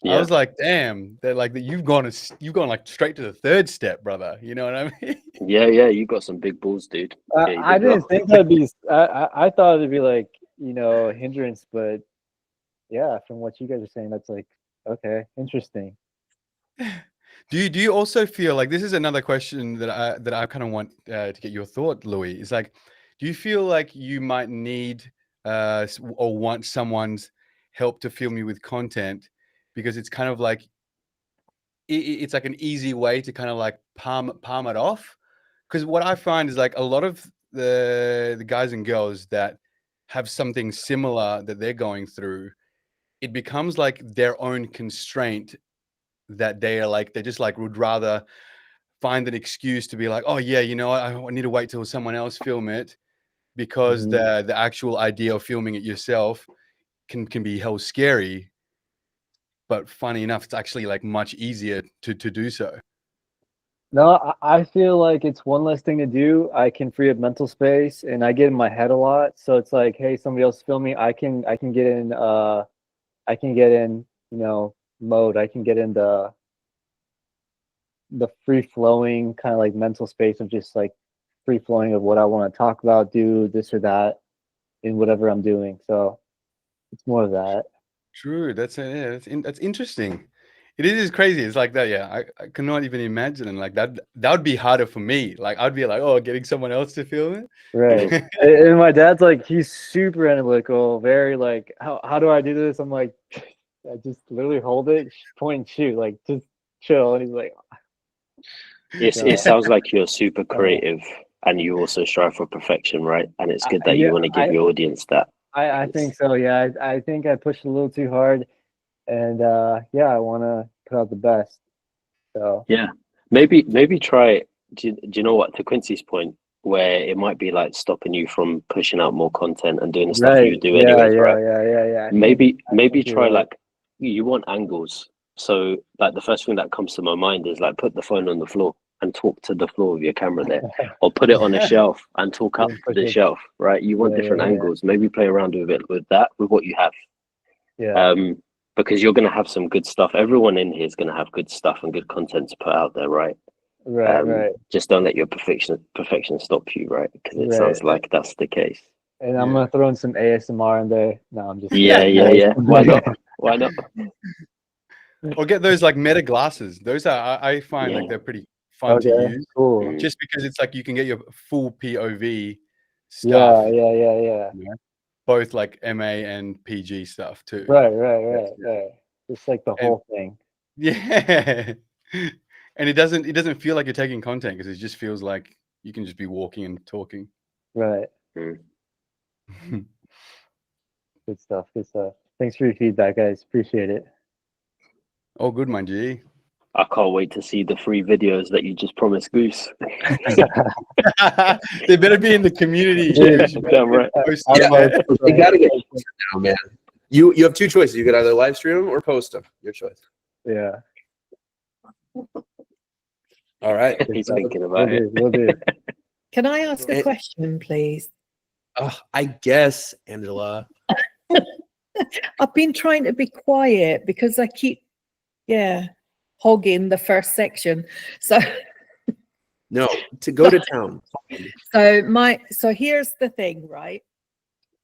Yeah. I was like, damn, that like that you've gone like straight to the third step, brother. You know what I mean? Yeah, you got some big balls, dude. Yeah, you I did well. didn't think that'd be. I thought it'd be like, a hindrance, but yeah, from what you guys are saying, that's like, okay, interesting. Do you also feel like, this is another question that I kind of want to get your thought, Louis? Is like, do you feel like you might need or want someone's help to film you with content, because it's kind of like it's like an easy way to kind of like palm it off? Because what I find is like a lot of the guys and girls that have something similar that they're going through, it becomes like their own constraint, that they just like would rather find an excuse to be like, oh yeah, I need to wait till someone else film it, because the actual idea of filming it yourself can be hell scary. But funny enough, it's actually like much easier to do so. No, I feel like it's one less thing to do. I can free up mental space, and I get in my head a lot. So it's like, hey, somebody else film me. I can get in. I can get in. Mode. I can get in the free flowing kind of like mental space of just like free flowing of what I want to talk about, do this or that in whatever I'm doing. So it's more of that. True. That's interesting. It is crazy. It's like that. Yeah, I cannot even imagine. And like that would be harder for me. Like I'd be like, oh, getting someone else to film it. Right. And my dad's like, he's super analytical, very like, how do I do this? I'm like, I just literally hold it, point and shoot, like just chill. And he's like, it sounds like you're super creative, and you also strive for perfection, right? And it's good that you want to give your audience that. I think so. Yeah, I think I pushed a little too hard, and yeah, I want to put out the best. So yeah, maybe try. Do you know what? To Quincy's point, where it might be like stopping you from pushing out more content and doing the stuff you do anyways, right? Yeah. Maybe try right. like, you want angles. So like the first thing that comes to my mind is like, put the phone on the floor and talk to the floor with your camera there, or put it on a shelf and talk up the shelf, right? You want different angles. Maybe play around with it with what you have. Yeah. because you're going to have some good stuff. Everyone in here is going to have good stuff and good content to put out there, right? Right. Just don't let your perfection stop you, right? Because it sounds like that's the case. And I'm gonna throw in some ASMR in there. No, I'm just Yeah. Why not? Why not? Or get those like Meta glasses. Those are I find like they're pretty fun to use. Cool. Just because it's like you can get your full POV stuff. Yeah. You know? Both like MA and PG stuff too. Right. Just like the whole thing. Yeah. And it doesn't feel like you're taking content because it just feels like you can just be walking and talking. Right. Good stuff. Thanks for your feedback, guys. Appreciate it. Oh, good, my G. I can't wait to see the 3 videos that you just promised, Goose. They better be in the community. Damn right. They gotta get now, man. You have 2 choices. You could either live stream them or post them. Your choice. Yeah. All right. He's thinking about it. We'll do. Can I ask a question, please? I guess, Angela. I've been trying to be quiet because I keep, hogging the first section. So No, to go to town. So here's the thing, right?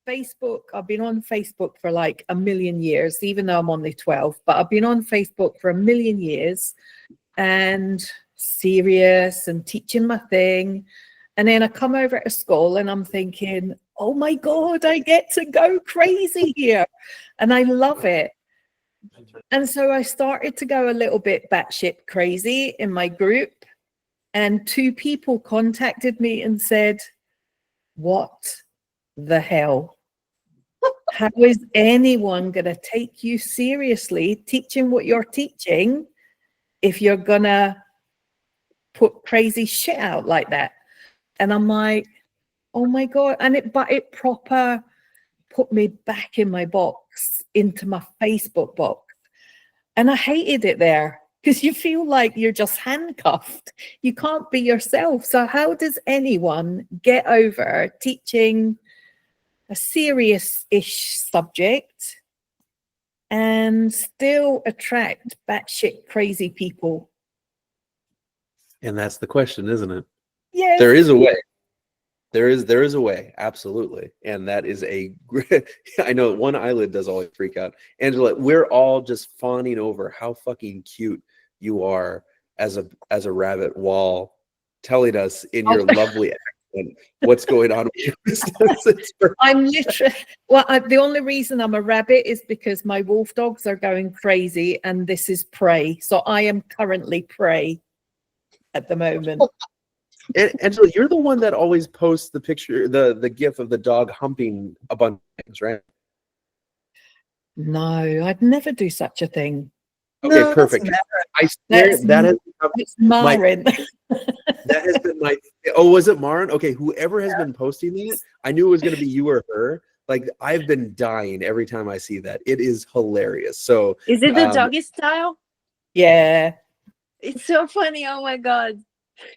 Facebook, I've been on Facebook for like a million years, even though I'm only 12, but I've been on Facebook for a million years and serious and teaching my thing. And then I come over to school and I'm thinking, oh my God, I get to go crazy here. And I love it. And so I started to go a little bit batshit crazy in my group. And 2 people contacted me and said, what the hell? How is anyone going to take you seriously teaching what you're teaching if you're going to put crazy shit out like that? And I'm like, oh my God. And it proper put me back in my box, into my Facebook box. And I hated it there because you feel like you're just handcuffed. You can't be yourself. So how does anyone get over teaching a serious-ish subject and still attract batshit crazy people? And that's the question, isn't it? Yes. There is a way. There is a way, absolutely. And that is I know one eyelid does always freak out. Angela, we're all just fawning over how fucking cute you are as a rabbit while telling us in your lovely accent what's going on with your business. I'm literally, the only reason I'm a rabbit is because my wolf dogs are going crazy and this is prey. So I am currently prey at the moment. And Angela, you're the one that always posts the picture, the gif of the dog humping a bunch of things, right? No, I'd never do such a thing. Okay, No, perfect. that's I swear that has become it's Marin. that has been my. Oh, was it Marin? Okay, whoever has been posting that, I knew it was going to be you or her. Like I've been dying every time I see that. It is hilarious. So Is it the doggy style? Yeah. It's so funny. Oh my God.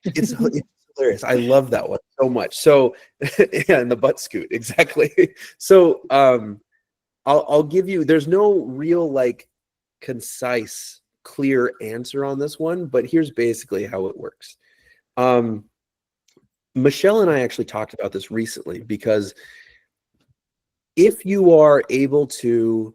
It's hilarious. I love that one so much. So yeah, and the butt scoot, exactly. So I'll give you, there's no real like concise, clear answer on this one, but here's basically how it works. Michelle and I actually talked about this recently because if you are able to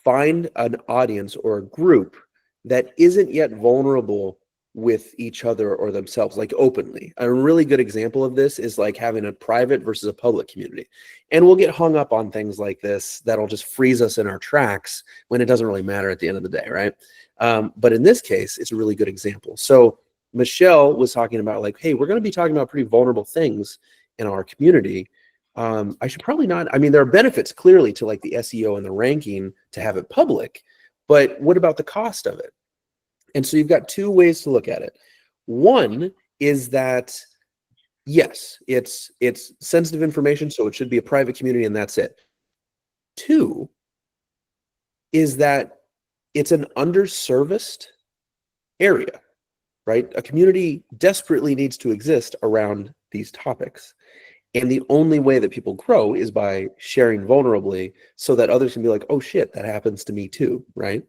find an audience or a group that isn't yet vulnerable with each other or themselves, like openly. A really good example of this is like having a private versus a public community. And we'll get hung up on things like this that'll just freeze us in our tracks when it doesn't really matter at the end of the day, right? But in this case, it's a really good example. So Michelle was talking about like, hey, we're going to be talking about pretty vulnerable things in our community. I should probably not, I mean, there are benefits clearly to like the SEO and the ranking to have it public, but what about the cost of it? And so you've got 2 ways to look at it. One is that, yes, it's sensitive information, so it should be a private community and that's it. 2 is that it's an underserviced area, right? A community desperately needs to exist around these topics. And the only way that people grow is by sharing vulnerably so that others can be like, oh shit, that happens to me too, right?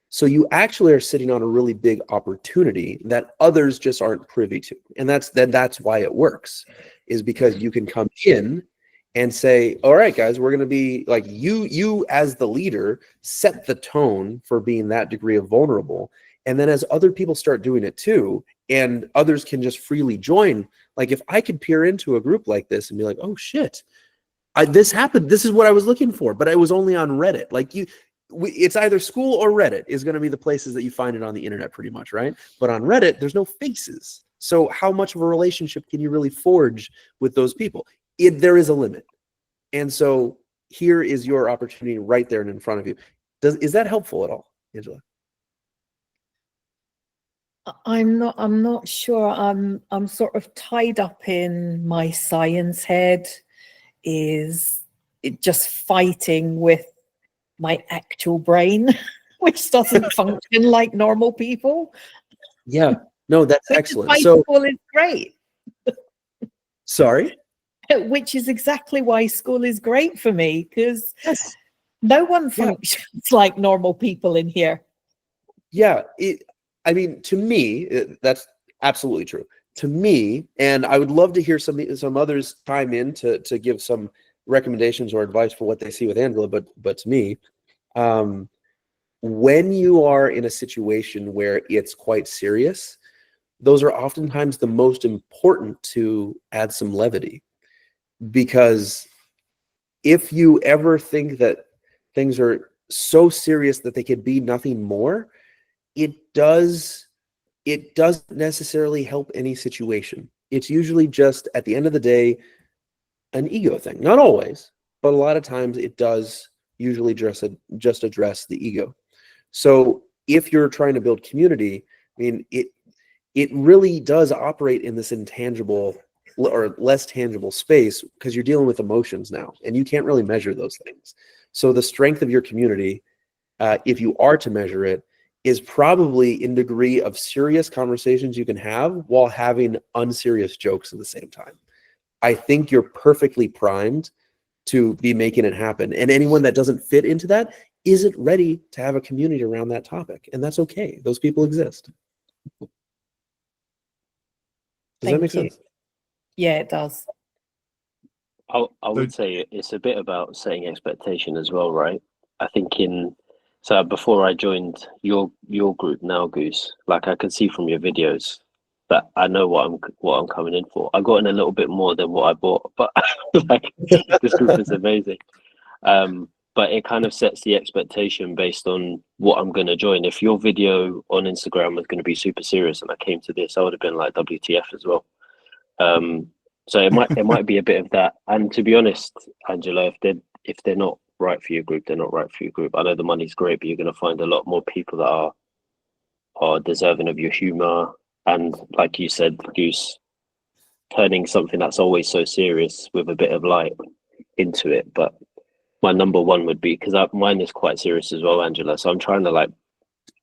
So you actually are sitting on a really big opportunity that others just aren't privy to. And that's why it works, is because you can come in and say, all right, guys, we're going to be like, you as the leader set the tone for being that degree of vulnerable. And then as other people start doing it too, and others can just freely join, like if I could peer into a group like this and be like, oh shit, this happened. This is what I was looking for, but I was only on Reddit. Like it's either school or Reddit is going to be the places that you find it on the internet pretty much, right? But on Reddit, there's no faces. So how much of a relationship can you really forge with those people? There is a limit. And so here is your opportunity right there and in front of you. Is that helpful at all, Angela? I'm not sure. I'm sort of tied up in my science head. Is it just fighting with my actual brain, which doesn't function like normal people? Yeah, no, that's excellent. So school is great. Sorry? Which is exactly why school is great for me, because no one functions like normal people in here. Yeah, I mean, to me, that's absolutely true. To me, and I would love to hear some others chime in to give some recommendations or advice for what they see with Angela, but to me, when you are in a situation where it's quite serious, those are oftentimes the most important to add some levity. Because if you ever think that things are so serious that they could be nothing more, it doesn't necessarily help any situation. It's usually just, at the end of the day, an ego thing. Not always, but a lot of times it does usually just address the ego. So if you're trying to build community, I mean, it really does operate in this intangible or less tangible space, because you're dealing with emotions now, and you can't really measure those things. So the strength of your community, if you are to measure it, is probably in degree of serious conversations you can have while having unserious jokes at the same time. I think you're perfectly primed to be making it happen. And anyone that doesn't fit into that isn't ready to have a community around that topic. And that's okay. Those people exist. Does that make sense? Yeah, it does. I would say it's a bit about setting expectation as well, right? I think so before I joined your group now, Goose, like I could see from your videos that I know what I'm coming in for. I got in a little bit more than what I bought, but like this group is amazing. But it kind of sets the expectation based on what I'm going to join. If your video on Instagram was going to be super serious and I came to this, I would have been like WTF as well. So it might be a bit of that. And to be honest, Angela, if they're not right for your group, they're not right for your group. I know the money's great, but you're going to find a lot more people that are deserving of your humor. And like you said, Goose, turning something that's always so serious with a bit of light into it. But my number one would be, because mine is quite serious as well, Angela. So I'm trying to like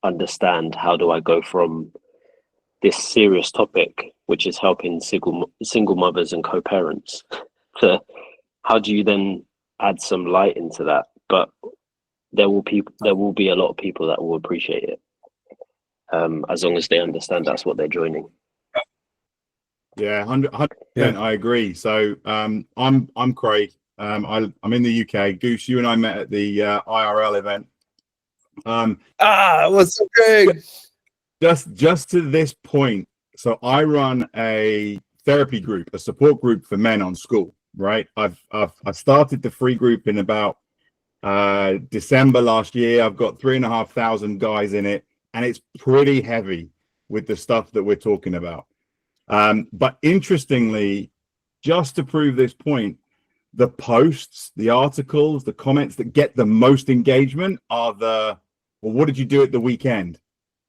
understand, how do I go from this serious topic, which is helping single mothers and co-parents, to how do you then add some light into that? But there will be a lot of people that will appreciate it, as long as they understand that's what they're joining. Yeah, 100%. I agree. So I'm Craig. I'm in the UK. Goose, you and I met at the IRL event. What's up, Craig? Just to this point, so I run a therapy group, a support group for men on school, right? I've started the free group in about December last year. I've got 3,500 guys in it, and it's pretty heavy with the stuff that we're talking about. But interestingly, just to prove this point, the posts, the articles, the comments that get the most engagement are well, what did you do at the weekend?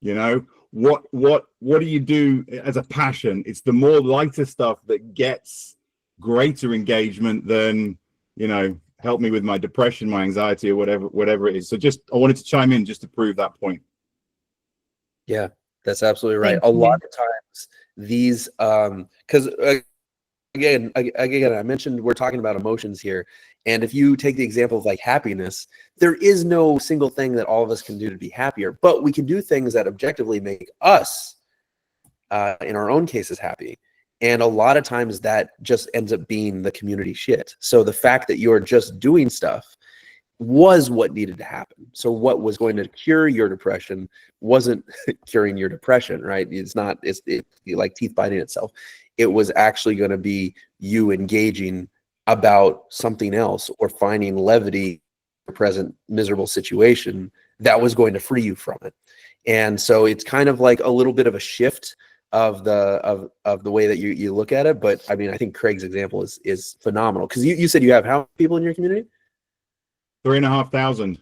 You know, what do you do as a passion? It's the more lighter stuff that gets greater engagement than, you know, help me with my depression, my anxiety, or whatever it is. So I wanted to chime in just to prove that point. Yeah, that's absolutely right. A lot of times these, because again, I mentioned we're talking about emotions here. And if you take the example of like happiness, there is no single thing that all of us can do to be happier, but we can do things that objectively make us, in our own cases, happy. And a lot of times that just ends up being the community shit. So the fact that you're just doing stuff was what needed to happen. So what was going to cure your depression wasn't curing your depression, right? It's like teeth biting itself. It was actually going to be you engaging about something else or finding levity in your present miserable situation that was going to free you from it. And so it's kind of like a little bit of a shift of the way that you look at it. But I mean, I think Craig's example is phenomenal, because you said you have how many people in your community? 3,500.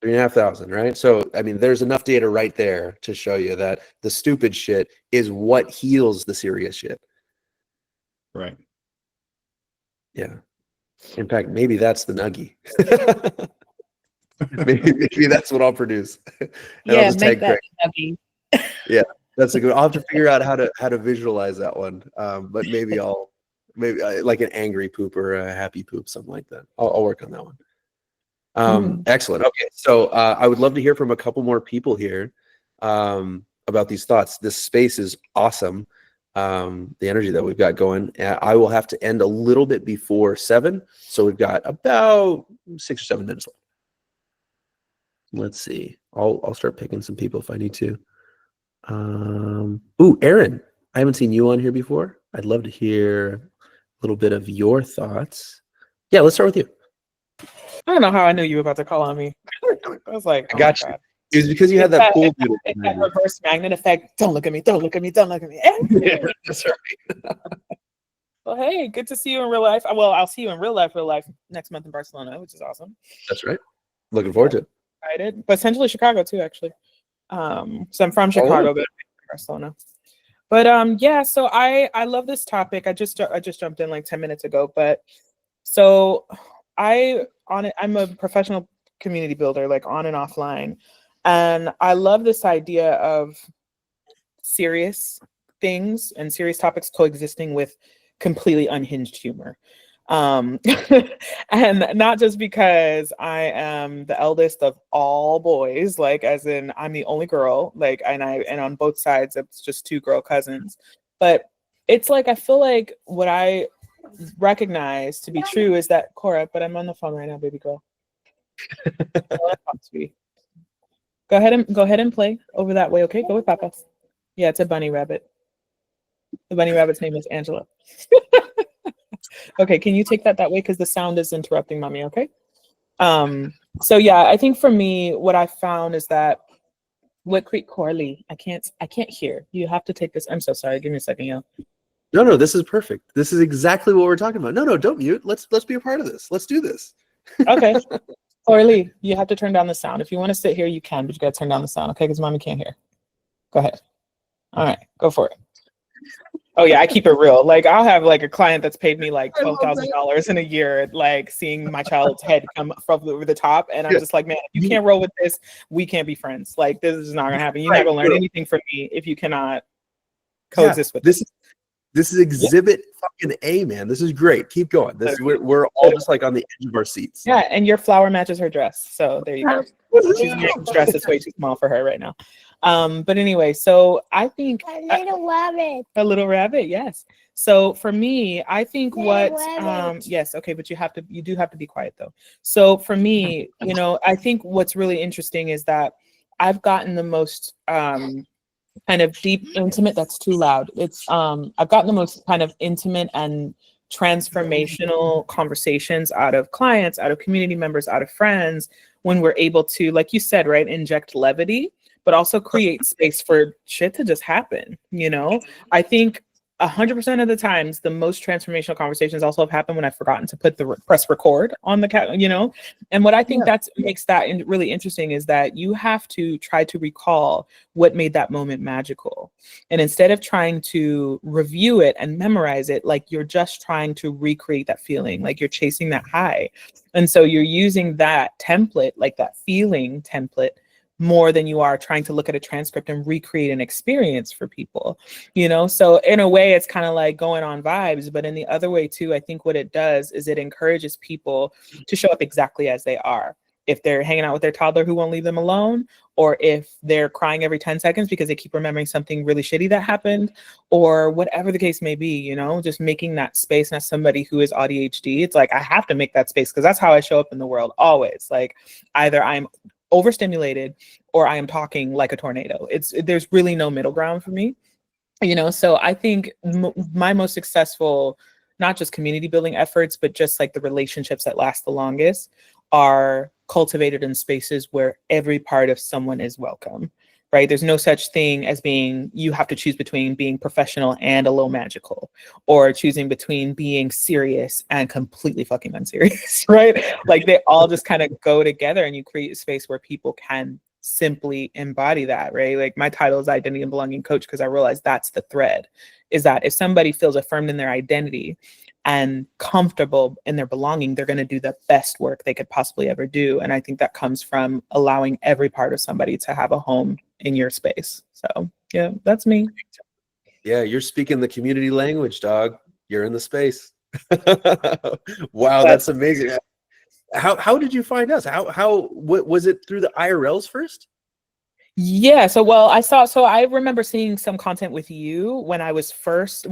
3,500, right? So I mean, there's enough data right there to show you that the stupid shit is what heals the serious shit. Right. Yeah. In fact, maybe that's the nuggie. maybe that's what I'll produce. And Yeah, I'll just make tag that Craig. nuggy. Yeah, that's a good. I'll have to figure out how to visualize that one. But maybe like an angry poop or a happy poop, something like that. I'll work on that one. Excellent. Okay, so I would love to hear from a couple more people here about these thoughts. This space is awesome. The energy that we've got going. I will have to end a little bit before 7, so we've got about 6 or 7 minutes left. Let's see. I'll start picking some people if I need to. Ooh, Aaron, I haven't seen you on here before. I'd love to hear a little bit of your thoughts. Yeah, let's start with you. I don't know how I knew you were about to call on me. I was like, I got you. It was because you had that pool doodle. It's that reverse magnet effect. Don't look at me. Don't look at me. Don't look at me. Yeah, that's right. Well, hey, good to see you in real life. Well, I'll see you in real life next month in Barcelona, which is awesome. That's right. Looking forward to it. Excited, but essentially Chicago too, actually. So I'm from Chicago, but Barcelona. But yeah, so I love this topic. I just jumped in like 10 minutes ago, but so I'm a professional community builder, like on and offline. And I love this idea of serious things and serious topics coexisting with completely unhinged humor. And not just because I am the eldest of all boys, like as in I'm the only girl, like and on both sides it's just 2 girl cousins. But it's like I feel like what I recognize to be true is that Cora, but I'm on the phone right now, baby girl. Go ahead and play over that way, okay? Go with Papa. Yeah, it's a bunny rabbit. The bunny rabbit's name is Angela. Okay, can you take that way? Because the sound is interrupting mommy, okay? So yeah, I think for me, what I found is that what Creek Corley, I can't hear. You have to take this. I'm so sorry. Give me a second, yo. No, this is perfect. This is exactly what we're talking about. No, don't mute. Let's be a part of this. Let's do this. Okay. Corley, you have to turn down the sound. If you want to sit here, you can, but you gotta turn down the sound, okay? Because mommy can't hear. Go ahead. All right, go for it. Oh yeah, I keep it real. Like I'll have like a client that's paid me like $12,000 in a year, like seeing my child's head come from over the top, and I'm just like, man, if you can't roll with this, we can't be friends. Like this is not gonna happen. You're not gonna learn anything from me if you cannot coexist with this. This is exhibit fucking A, man. This is great. Keep going. We're all just like on the edge of our seats. Yeah, and your flower matches her dress. So there you go. She's wearing this dress that's way too small for her right now. But anyway, so I think a little rabbit, yes. So for me, I think yes, okay, but you do have to be quiet though. So for me, I think what's really interesting is that I've gotten the most kind of deep, intimate, that's too loud. I've gotten the most kind of intimate and transformational conversations out of clients, out of community members, out of friends, when we're able to, like you said, right, inject levity, but also create space for shit to just happen. I think 100% of the times, the most transformational conversations also have happened when I've forgotten to put the press record on the And what I think makes that really interesting is that you have to try to recall what made that moment magical. And instead of trying to review it and memorize it, like you're just trying to recreate that feeling, like you're chasing that high. And so you're using that template, like that feeling template, more than you are trying to look at a transcript and recreate an experience for people, you know? So in a way, it's kind of like going on vibes, but in the other way too, I think what it does is it encourages people to show up exactly as they are. If they're hanging out with their toddler who won't leave them alone, or if they're crying every 10 seconds because they keep remembering something really shitty that happened, or whatever the case may be, you know, just making that space. And as somebody who is ADHD, it's like, I have to make that space because that's how I show up in the world always. Like either I'm overstimulated or I am talking like a tornado. There's really no middle ground for me, you know? So I think my most successful, not just community building efforts, but just like the relationships that last the longest are cultivated in spaces where every part of someone is welcome, right? There's no such thing as you have to choose between being professional and a little magical, or choosing between being serious and completely fucking unserious, right? Like they all just kind of go together, and you create a space where people can simply embody that, right? Like my title is Identity and Belonging Coach because I realized that's the thread, is that if somebody feels affirmed in their identity and comfortable in their belonging, they're going to do the best work they could possibly ever do. And I think that comes from allowing every part of somebody to have a home in your space. So yeah, that's me. Yeah, you're speaking the community language, dog. You're in the space. Wow, that's amazing. How did you find us? What was it, through the IRLs first? Yeah, so I remember seeing some content with you when I first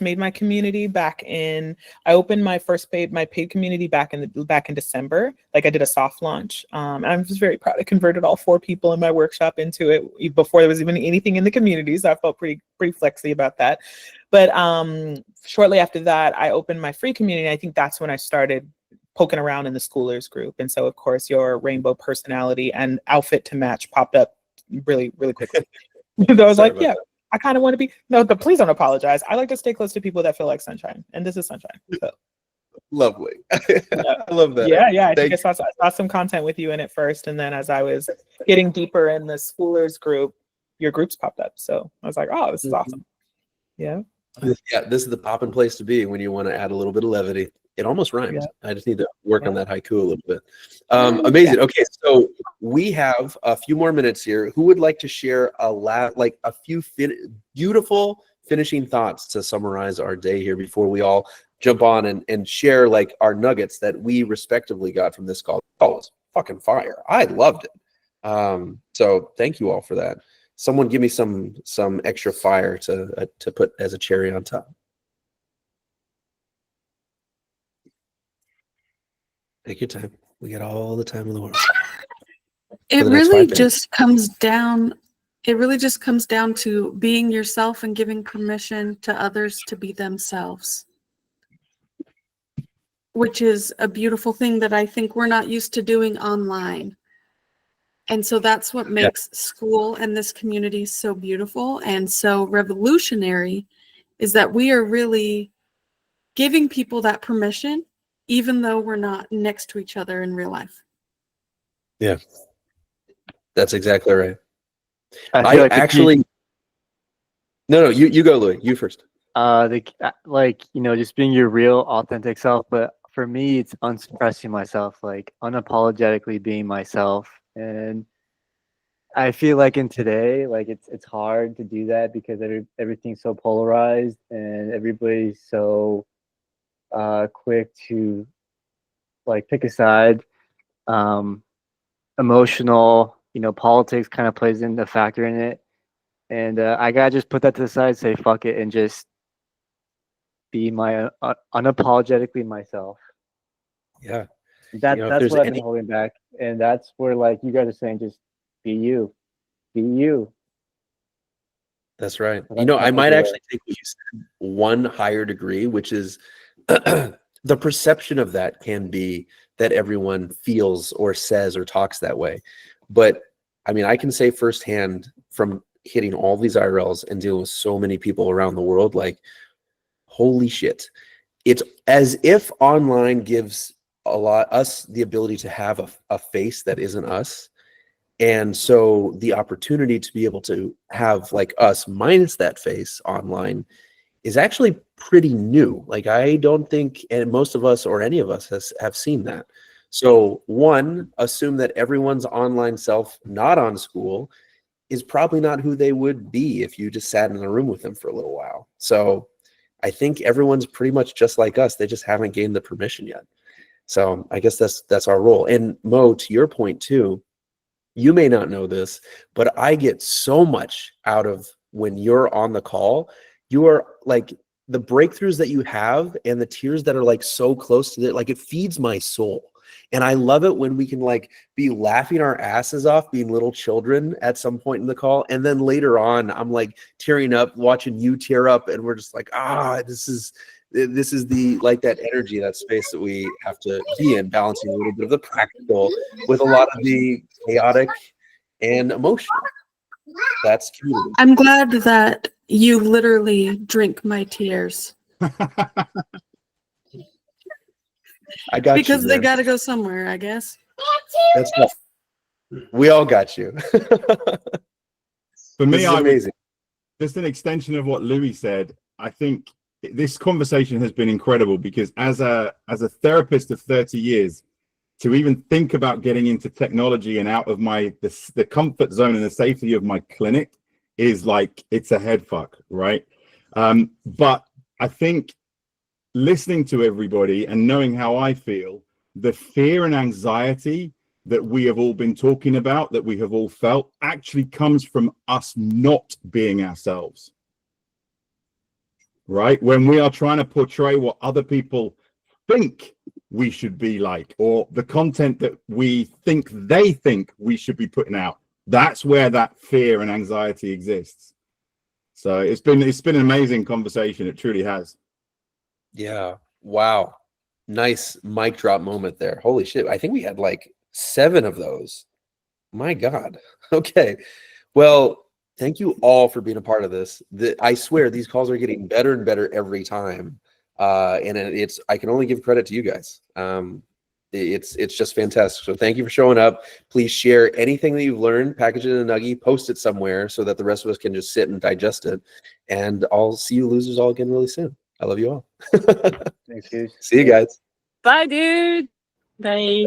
made my community back in, I opened my paid community back in December. Like I did a soft launch. And I'm just very proud. I converted all 4 people in my workshop into it before there was even anything in the community. So I felt pretty flexy about that. But shortly after that, I opened my free community. I think that's when I started poking around in the schoolers group. And so of course your rainbow personality and outfit to match popped up really quickly. I was like, yeah, I kind of want to be, no, but please don't apologize. I like to stay close to people that feel like sunshine, and this is sunshine. So. Lovely. I love that. Yeah. I think I saw some content with you in it first, and then as I was getting deeper in the schoolers group, your groups popped up. So I was like, oh, this is awesome. Yeah. Yeah, this is the poppin' place to be when you want to add a little bit of levity. It almost rhymes. I just need to work on that haiku a little bit. Amazing. Okay, so we have a few more minutes here. Who would like to share a few beautiful finishing thoughts to summarize our day here before we all jump on and share like our nuggets that we respectively got from this call? Oh, it's fucking fire. I loved it. So thank you all for that. Someone give me some extra fire to put as a cherry on top. Take your time. We got all the time in the world. It really just comes down to being yourself and giving permission to others to be themselves, which is a beautiful thing that I think we're not used to doing online. And so that's what makes school and this community so beautiful and so revolutionary, is that we are really giving people that permission, even though we're not next to each other in real life. Yeah, that's exactly right. I actually. No, you go, Louis. You first. Just being your real, authentic self. But for me, it's unsuppressing myself, like unapologetically being myself. And I feel like in today, like it's hard to do that because everything's so polarized and everybody's so quick to like pick a side. Emotional, politics kind of plays in the factor in it. And I gotta just put that to the side, say fuck it, and just be my unapologetically myself. Yeah. That's what I've been holding back. And that's where like you guys are saying, just be you. Be you. That's right. I might actually take what you said one higher degree, which is the perception of that can be that everyone feels or says or talks that way. But I mean, I can say firsthand from hitting all these IRLs and dealing with so many people around the world, like, holy shit. It's as if online gives us the ability to have a face that isn't us. And so the opportunity to be able to have like us minus that face online is actually pretty new. Like I don't think, and most of us or any of us have seen that. So one, assume that everyone's online self not on school is probably not who they would be if you just sat in a room with them for a little while. So I think everyone's pretty much just like us. They just haven't gained the permission yet. So I guess that's our role. And Mo, to your point too, you may not know this, but I get so much out of when you're on the call. You are like the breakthroughs that you have and the tears that are like so close to it, like it feeds my soul. And I love it when we can like be laughing our asses off being little children at some point in the call. And then later on, I'm like tearing up, watching you tear up. And we're just like, this is the like that energy, that space that we have to be in, balancing a little bit of the practical with a lot of the chaotic and emotional. That's community. I'm glad that you literally drink my tears. I got you. Because they man. got to go somewhere, I guess. That's right. We all got you. For me, This is amazing. Just an extension of what Louis said. I think this conversation has been incredible because as a therapist of 30 years, to even think about getting into technology and out of the comfort zone and the safety of my clinic is like, it's a head fuck, right? But I think listening to everybody and knowing how I feel, the fear and anxiety that we have all been talking about, that we have all felt, actually comes from us not being ourselves. Right? When we are trying to portray what other people think we should be like, or the content that we think they think we should be putting out, that's where that fear and anxiety exists. So it's been an amazing conversation. It truly has. Yeah. Wow. Nice mic drop moment there. Holy shit. I think we had like 7 of those. My God. Okay. Well, thank you all for being a part of this. I swear these calls are getting better and better every time. And I can only give credit to you guys. It's just fantastic. So thank you for showing up. Please share anything that you've learned, package it in a nuggie, post it somewhere so that the rest of us can just sit and digest it. And I'll see you losers all again really soon. I love you all. Thanks, Goose. See you guys. Bye, dude. Bye.